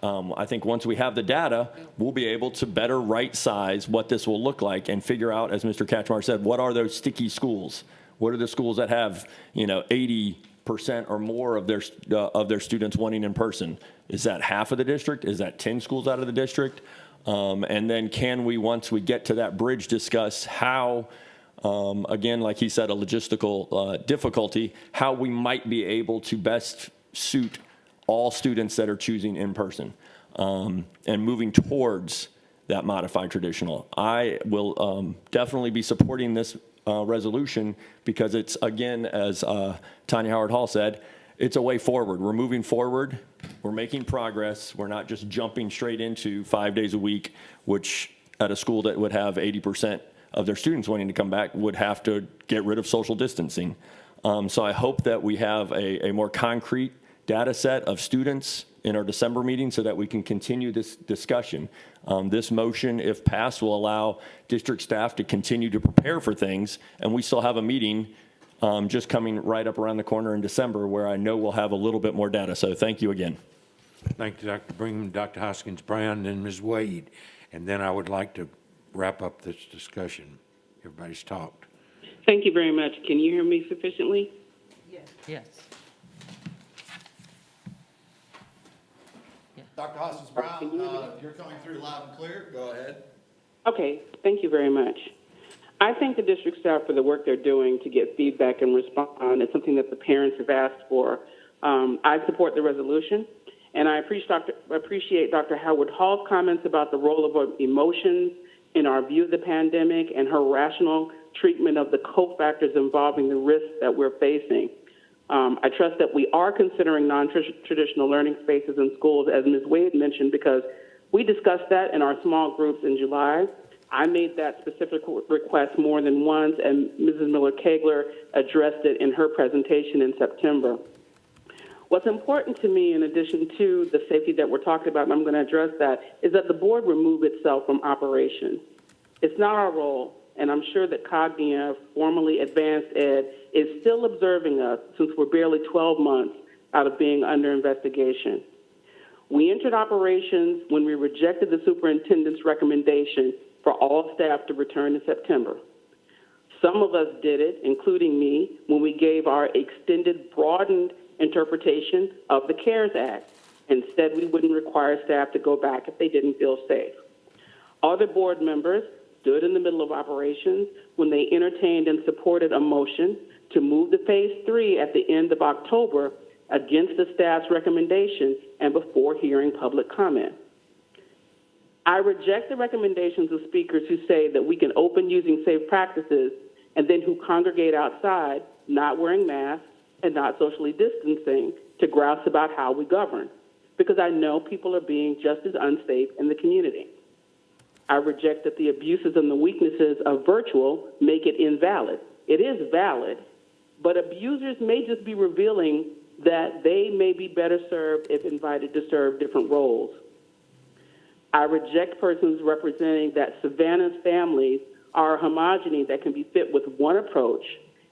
I think once we have the data, we'll be able to better right-size what this will look like and figure out, as Mr. Katchmar said, what are those sticky schools? What are the schools that have, 80% or more of their students wanting in person? Is that half of the district? Is that 10 schools out of the district? And then can we, once we get to that bridge, discuss how, again, like he said, a logistical difficulty, how we might be able to best suit all students that are choosing in person and moving towards that modified traditional. I will definitely be supporting this resolution because it's, again, as Tanya Howard Hall said, it's a way forward. We're moving forward. We're making progress. We're not just jumping straight into 5 days a week, which at a school that would have 80% of their students wanting to come back would have to get rid of social distancing. So I hope that we have a more concrete data set of students in our December meeting so that we can continue this discussion. This motion, if passed, will allow district staff to continue to prepare for things, and we still have a meeting just coming right up around the corner in December where I know we'll have a little bit more data. So thank you again. Thank you, Dr. Brinkman, Dr. Hoskins Brown, and Ms. Wade. And then I would like to wrap up this discussion. Everybody's talked. Thank you very much. Can you hear me sufficiently? Yes. Dr. Hoskins Brown, you're coming through loud and clear. Go ahead. Okay, thank you very much. I thank the district staff for the work they're doing to get feedback and respond. It's something that the parents have asked for I support the resolution, and I appreciate Dr. Howard Hall's comments about the role of emotions in our view of the pandemic and her rational treatment of the cofactors involving the risks that we're facing. I trust that we are considering non-traditional learning spaces in schools, as Ms. Wade mentioned, because we discussed that in our small groups in July. I made that specific request more than once, and Mrs. Miller-Kegler addressed it in her presentation in September. What's important to me, in addition to the safety that we're talking about, and I'm going to address that, is that the board remove itself from operations. It's not our role, and I'm sure that Cognia, formerly Advanced Ed, is still observing us since we're barely 12 months out of being under investigation. We entered operations when we rejected the superintendent's recommendation for all staff to return in September. Some of us did it, including me, when we gave our extended, broadened interpretation of the CARES Act and said we wouldn't require staff to go back if they didn't feel safe. Other board members stood in the middle of operations when they entertained and supported a motion to move to phase 3 at the end of October against the staff's recommendation and before hearing public comment. I reject the recommendations of speakers who say that we can open using safe practices and then who congregate outside, not wearing masks and not socially distancing, to grouse about how we govern, because I know people are being just as unsafe in the community. I reject that the abuses and the weaknesses of virtual make it invalid. It is valid, but abusers may just be revealing that they may be better served if invited to serve different roles. I reject persons representing that Savannah's families are a homogeny that can be fit with one approach,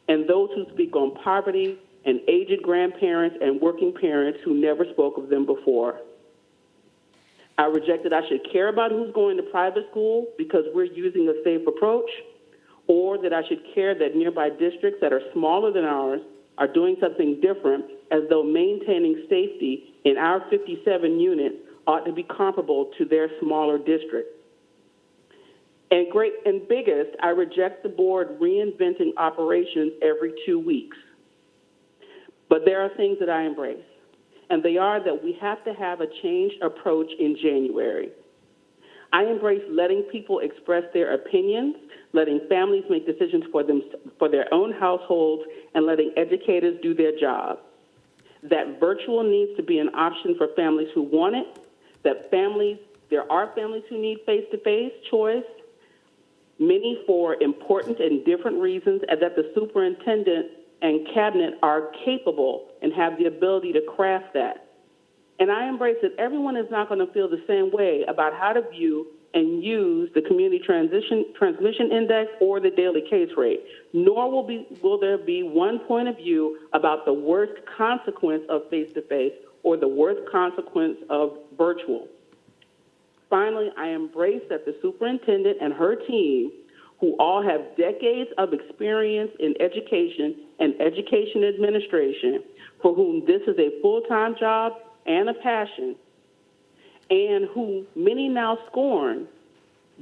and those who speak on poverty and aged grandparents and working parents who never spoke of them before. I reject that I should care about who's going to private school because we're using a safe approach, or that I should care that nearby districts that are smaller than ours are doing something different, as though maintaining safety in our 57 units ought to be comparable to their smaller districts. And biggest, I reject the board reinventing operations every 2 weeks. But there are things that I embrace, and they are that we have to have a changed approach in January. I embrace letting people express their opinions, letting families make decisions for their own households, and letting educators do their job. That virtual needs to be an option for families who want it, that there are families who need face-to-face choice, many for important and different reasons, and that the superintendent and cabinet are capable and have the ability to craft that. And I embrace that everyone is not going to feel the same way about how to view and use the community transmission index or the daily case rate, nor will there be one point of view about the worst consequence of face-to-face or the worst consequence of virtual. Finally, I embrace that the superintendent and her team, who all have decades of experience in education and education administration, for whom this is a full-time job and a passion, and who many now scorn,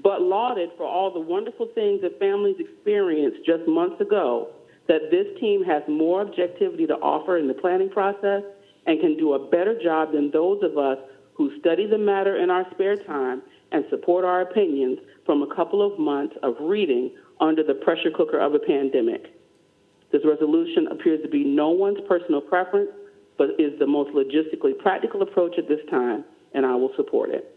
but lauded for all the wonderful things that families experienced just months ago, that this team has more objectivity to offer in the planning process and can do a better job than those of us who study the matter in our spare time and support our opinions from a couple of months of reading under the pressure cooker of a pandemic. This resolution appears to be no one's personal preference, but is the most logistically practical approach at this time, and I will support it.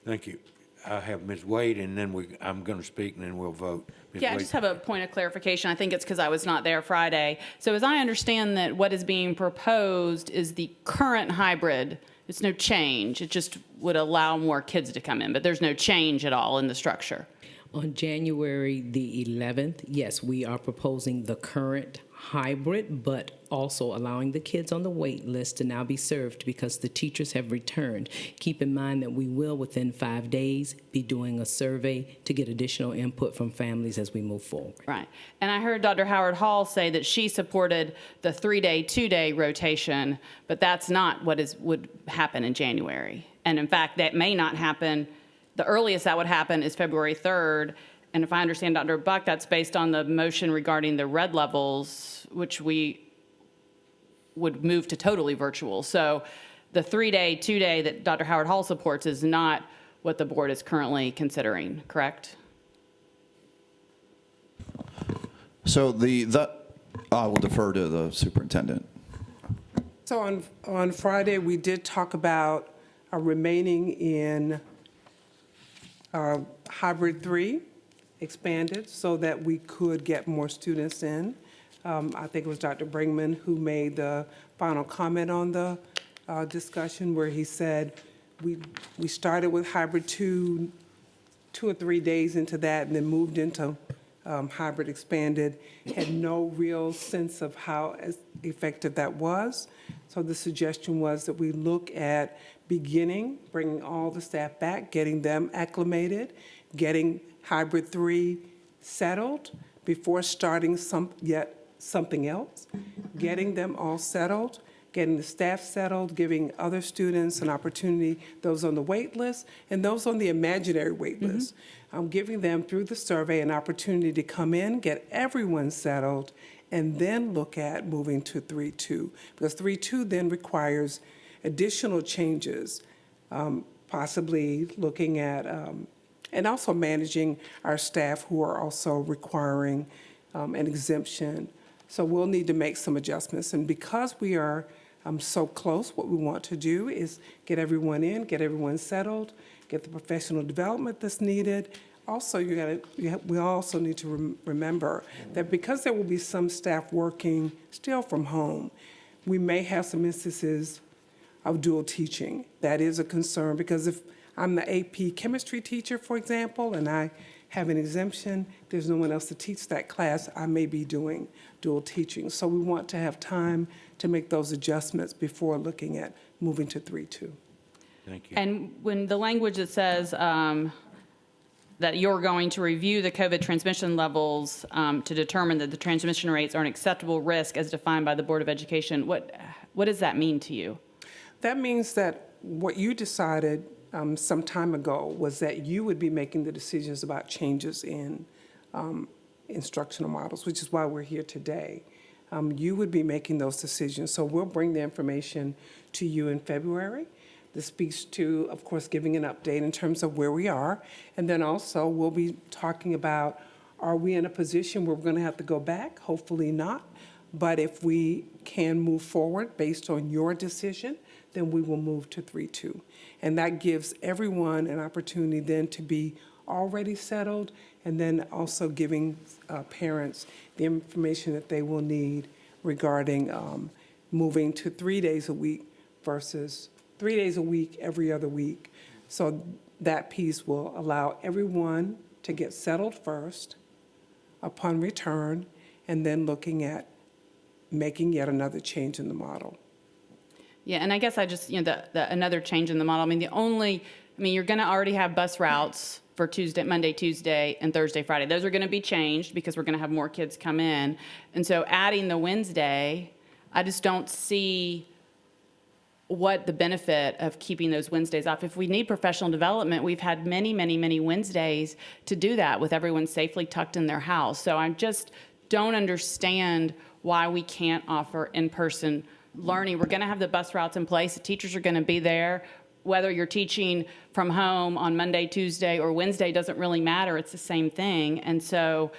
Thank you. I have Ms. Wade, and then I'm going to speak, and then we'll vote. Ms. Yeah, I Wade. just have a point of clarification. I think it's because I was not there Friday. So as I understand that what is being proposed is the current hybrid. It's no change. It just would allow more kids to come in, but there's no change at all in the structure. On January the 11th, yes, we are proposing the current hybrid, but also allowing the kids on the wait list to now be served because the teachers have returned. Keep in mind that we will, within 5 days, be doing a survey to get additional input from families as we move forward. Right. And I heard Dr. Howard Hall say that she supported the 3-day, 2-day rotation, but that's not what would happen in January. And in fact, that may not happen. The earliest that would happen is February 3rd. And if I understand Dr. Buck, that's based on the motion regarding the red levels, which we would move to totally virtual. So the 3-day, 2-day that Dr. Howard Hall supports is not what the board is currently considering, correct? So I will defer to the superintendent. So on Friday, we did talk about remaining in hybrid 3 expanded so that we could get more students in. I think it was Dr. Brinkman who made the final comment on the discussion where he said we started with hybrid 2 or 3 days into that and then moved into hybrid expanded, had no real sense of how effective that was. So the suggestion was that we look at bringing all the staff back, getting them acclimated, getting hybrid 3 settled before starting something else, getting them all settled, getting the staff settled, giving other students an opportunity, those on the wait list and those on the imaginary wait list, giving them through the survey an opportunity to come in, get everyone settled, and then look at moving to 3-2. Because 3-2 then requires additional changes, possibly looking at, and also managing our staff who are also requiring an exemption. So we'll need to make some adjustments. And because we are so close, what we want to do is get everyone in, get everyone settled, get the professional development that's needed. Also, we also need to remember that because there will be some staff working still from home, we may have some instances of dual teaching. That is a concern because if I'm the AP chemistry teacher, for example, and I have an exemption, there's no one else to teach that class, I may be doing dual teaching. So we want to have time to make those adjustments before looking at moving to 3-2. Thank you. And when the language that says that you're going to review the COVID transmission levels to determine that the transmission rates are an acceptable risk as defined by the Board of Education, what does that mean to you? That means that what you decided some time ago was that you would be making the decisions about changes in instructional models, which is why we're here today. You would be making those decisions. So we'll bring the information to you in February. This speaks to, of course, giving an update in terms of where we are. And then also we'll be talking about, are we in a position where we're going to have to go back? Hopefully not. But if we can move forward based on your decision, then we will move to 3-2. And that gives everyone an opportunity then to be already settled and then also giving parents the information that they will need regarding moving to 3 days a week versus 3 days a week, every other week. So that piece will allow everyone to get settled first upon return and then looking at making yet another change in the model. Yeah, and I guess I just, another change in the model. I mean, you're going to already have bus routes for Monday, Tuesday, and Thursday, Friday. Those are going to be changed because we're going to have more kids come in. And so adding the Wednesday, I just don't see what the benefit of keeping those Wednesdays off. If we need professional development, we've had many, many, many Wednesdays to do that with everyone safely tucked in their house. So I just don't understand why we can't offer in-person learning. We're going to have the bus routes in place. The teachers are going to be there. Whether you're teaching from home on Monday, Tuesday, or Wednesday doesn't really matter. It's the same thing. And so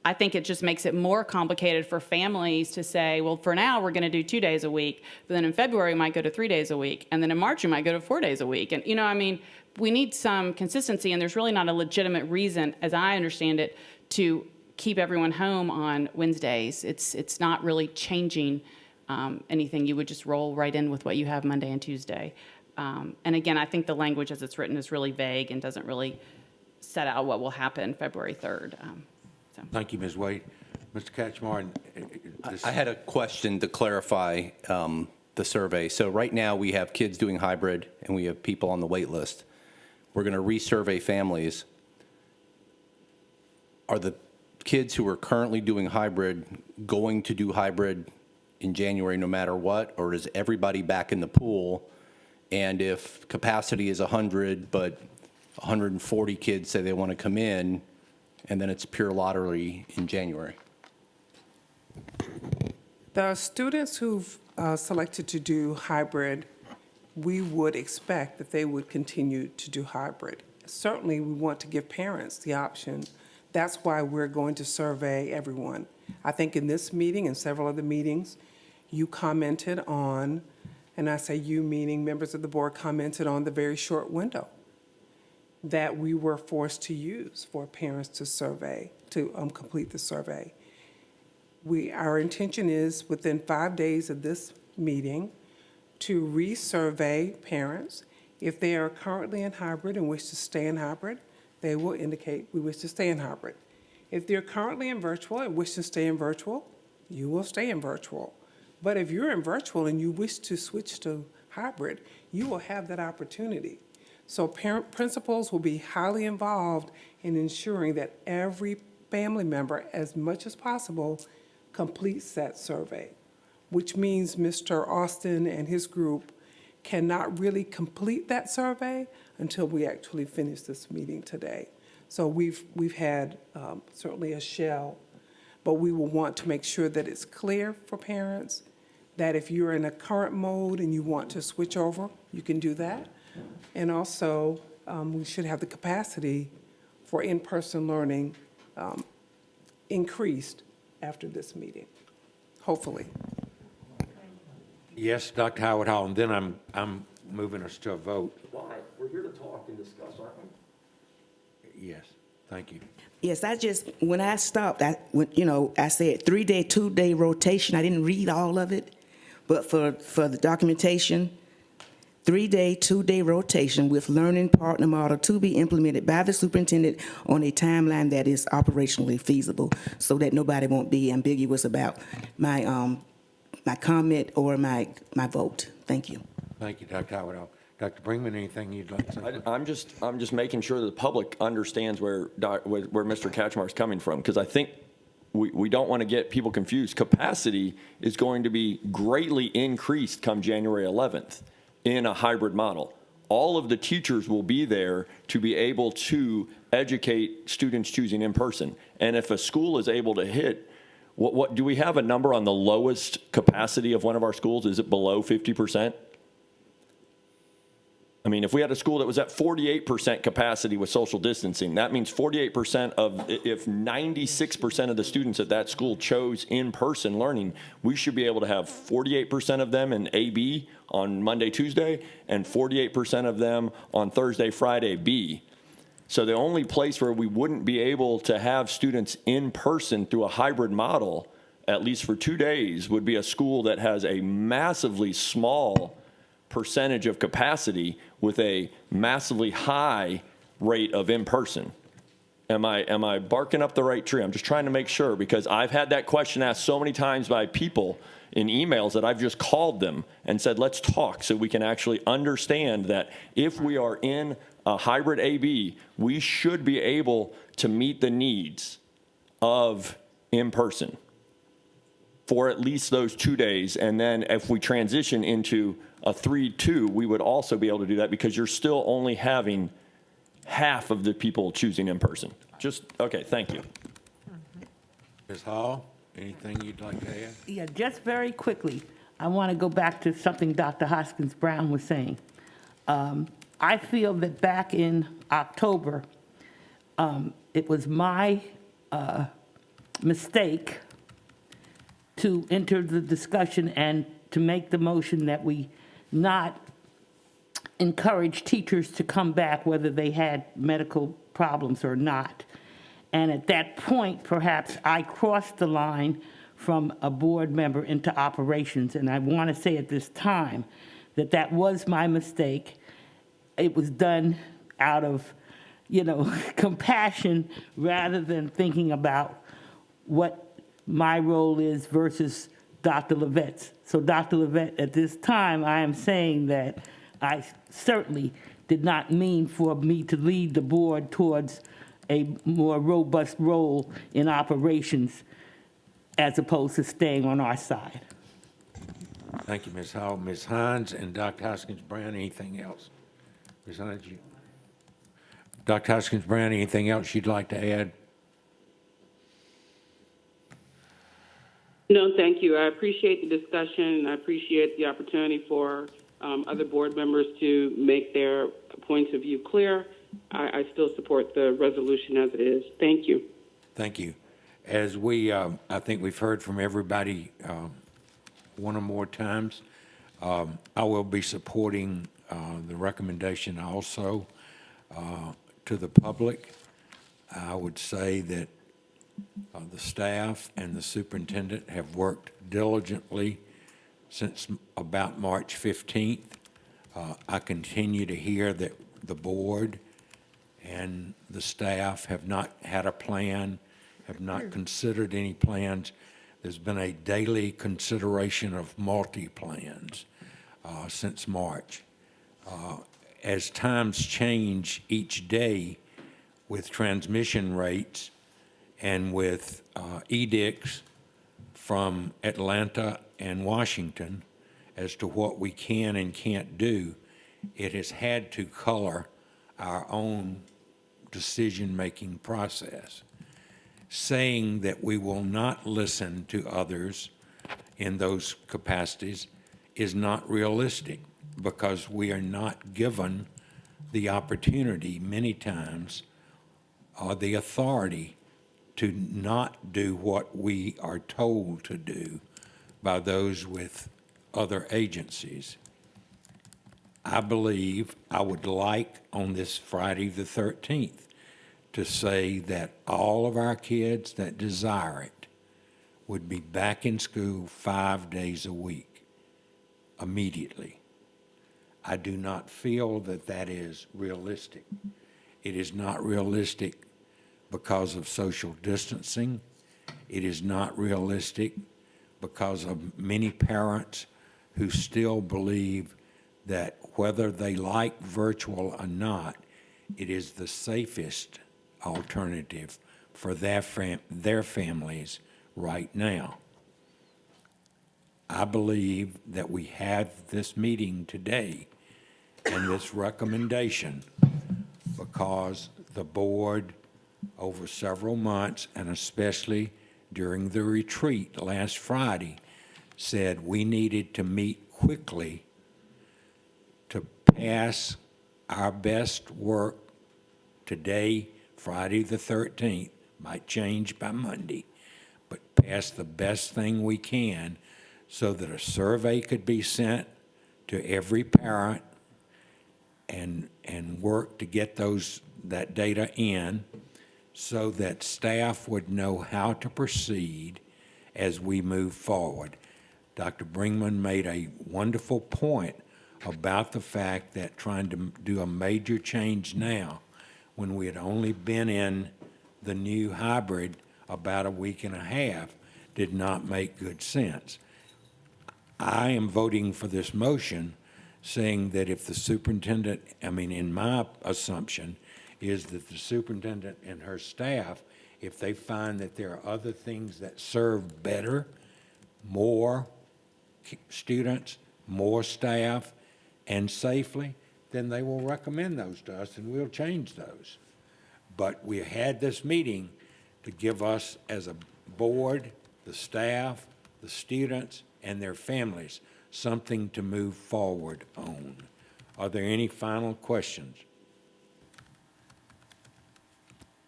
I think it just makes it more complicated for families to say, well, for now, we're going to do 2 days a week. But then in February, we might go to 3 days a week. And then in March, we might go to 4 days a week. And, we need some consistency. And there's really not a legitimate reason, as I understand it, to keep everyone home on Wednesdays. It's not really changing anything. You would just roll right in with what you have Monday and Tuesday. And again, I think the language as it's written is really vague and doesn't really set out what will happen February 3rd. Thank you, Ms. Wade. Mr. Katchmar, I had a question to clarify the survey. So right now we have kids doing hybrid and we have people on the wait list. We're going to resurvey families. Are the kids who are currently doing hybrid going to do hybrid in January no matter what, or is everybody back in the pool? And if capacity is 100, but 140 kids say they want to come in, and then it's pure lottery in January? The students who've selected to do hybrid, we would expect that they would continue to do hybrid. Certainly, we want to give parents the option. That's why we're going to survey everyone. I think in this meeting and several other meetings, you commented on, and I say you meaning members of the board commented on the very short window that we were forced to use for parents to survey, to complete the survey. Our intention is within 5 days of this meeting to resurvey parents. If they are currently in hybrid and wish to stay in hybrid, they will indicate we wish to stay in hybrid. If they're currently in virtual and wish to stay in virtual, you will stay in virtual. But if you're in virtual and you wish to switch to hybrid, you will have that opportunity. So principals will be highly involved in ensuring that every family member, as much as possible, completes that survey, which means Mr. Austin and his group cannot really complete that survey until we actually finish this meeting today. So we've had certainly a shell, but we will want to make sure that it's clear for parents that if you're in a current mode and you want to switch over, you can do that. And also, we should have the capacity for in-person learning increased after this meeting, hopefully. Yes, Dr. Howard Hall, and then I'm moving us to a vote. Why? We're here to talk and discuss, aren't we? Yes, thank you. Yes, when I stopped, I said 3-day, 2-day rotation. I didn't read all of it, but for the documentation, 3-day, 2-day rotation with learning partner model to be implemented by the superintendent on a timeline that is operationally feasible, so that nobody won't be ambiguous about my comment or my vote. Thank you. Thank you, Dr. Howard Hall. Dr. Brinkman, anything you'd like to say? I'm just making sure that the public understands where Mr. Katchmark's coming from, because I think we don't want to get people confused. Capacity is going to be greatly increased come January 11th in a hybrid model. All of the teachers will be there to be able to educate students choosing in person. And if a school is able to hit, what do we have a number on the lowest capacity of one of our schools? Is it below 50%? I mean, if we had a school that was at 48% capacity with social distancing, that means 48% of, if 96% of the students at that school chose in-person learning, we should be able to have 48% of them in AB on Monday, Tuesday, and 48% of them on Thursday, Friday, B. So the only place where we wouldn't be able to have students in person through a hybrid model, at least for 2 days, would be a school that has a massively small percentage of capacity with a massively high rate of in-person. Am I barking up the right tree? I'm just trying to make sure, because I've had that question asked so many times by people in emails that I've just called them and said, let's talk so we can actually understand that if we are in a hybrid AB, we should be able to meet the needs of in-person for at least those 2 days. And then if we transition into a 3-2, we would also be able to do that, because you're still only having half of the people choosing in person. Okay, thank you. Ms. Hall, anything you'd like to add? Yeah, just very quickly, I want to go back to something Dr. Hoskins Brown was saying. I feel that back in October, it was my mistake to enter the discussion and to make the motion that we not encourage teachers to come back whether they had medical problems or not. And at that point, perhaps I crossed the line from a board member into operations. And I want to say at this time that that was my mistake. It was done out of, compassion rather than thinking about what my role is versus Dr. Levette's. So Dr. Levette, at this time, I am saying that I certainly did not mean for me to lead the board towards a more robust role in operations as opposed to staying on our side. Thank you, Ms. Hall. Ms. Hines and Dr. Hoskins Brown, anything else? Ms. Hines, Dr. Hoskins Brown, anything else you'd like to add? No, thank you. I appreciate the discussion. I appreciate the opportunity for other board members to make their points of view clear. I still support the resolution as it is. Thank you. Thank you. As I think we've heard from everybody one or more times, I will be supporting the recommendation also to the public. I would say that the staff and the superintendent have worked diligently since about March 15th. I continue to hear that the board and the staff have not had a plan, have not considered any plans. There's been a daily consideration of multi-plans since March. As times change each day with transmission rates and with edicts from Atlanta and Washington as to what we can and can't do, it has had to color our own decision-making process. Saying that we will not listen to others in those capacities is not realistic because we are not given the opportunity many times or the authority to not do what we are told to do by those with other agencies. I believe I would like on this Friday the 13th to say that all of our kids that desire it would be back in school 5 days a week immediately. I do not feel that that is realistic. It is not realistic because of social distancing. It is not realistic because of many parents who still believe that whether they like virtual or not, it is the safest alternative for their families right now. I believe that we have this meeting today and this recommendation because the board over several months and especially during the retreat last Friday said we needed to meet quickly to pass our best work today, Friday the 13th, might change by Monday, but pass the best thing we can so that a survey could be sent to every parent and work to get that data in so that staff would know how to proceed as we move forward. Dr. Brinkman made a wonderful point about the fact that trying to do a major change now when we had only been in the new hybrid about a week and a half did not make good sense. I am voting for this motion saying that if the superintendent, in my assumption, is that the superintendent and her staff, if they find that there are other things that serve better, more students, more staff, and safely, then they will recommend those to us and we'll change those. But we had this meeting to give us as a board, the staff, the students, and their families something to move forward on. Are there any final questions?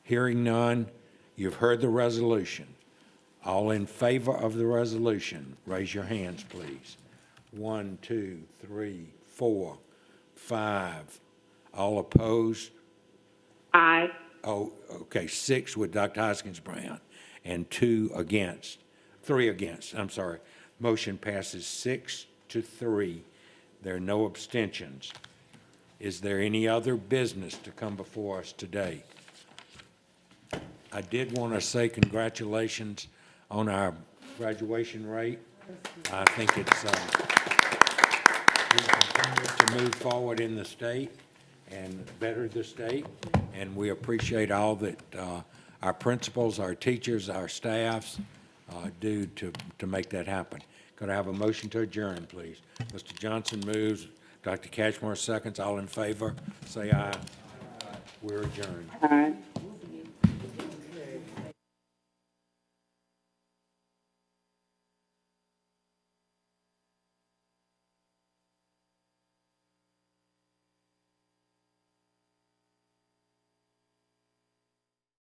Hearing none, you've heard the resolution. All in favor of the resolution, raise your hands, please. 1, 2, 3, 4, 5. All opposed? Aye. Oh, okay, 6 with Dr. Hoskins Brown and 3 against. I'm sorry. Motion passes 6-3. There are no abstentions. Is there any other business to come before us today? I did want to say congratulations on our graduation rate. I think it's we continue to move forward in the state and better the state, and we appreciate all that our principals, our teachers, our staffs do to make that happen. Could I have a motion to adjourn, please? Mr. Johnson moves. Dr. Cashmore seconds. All in favor, say aye. We're adjourned. Aye.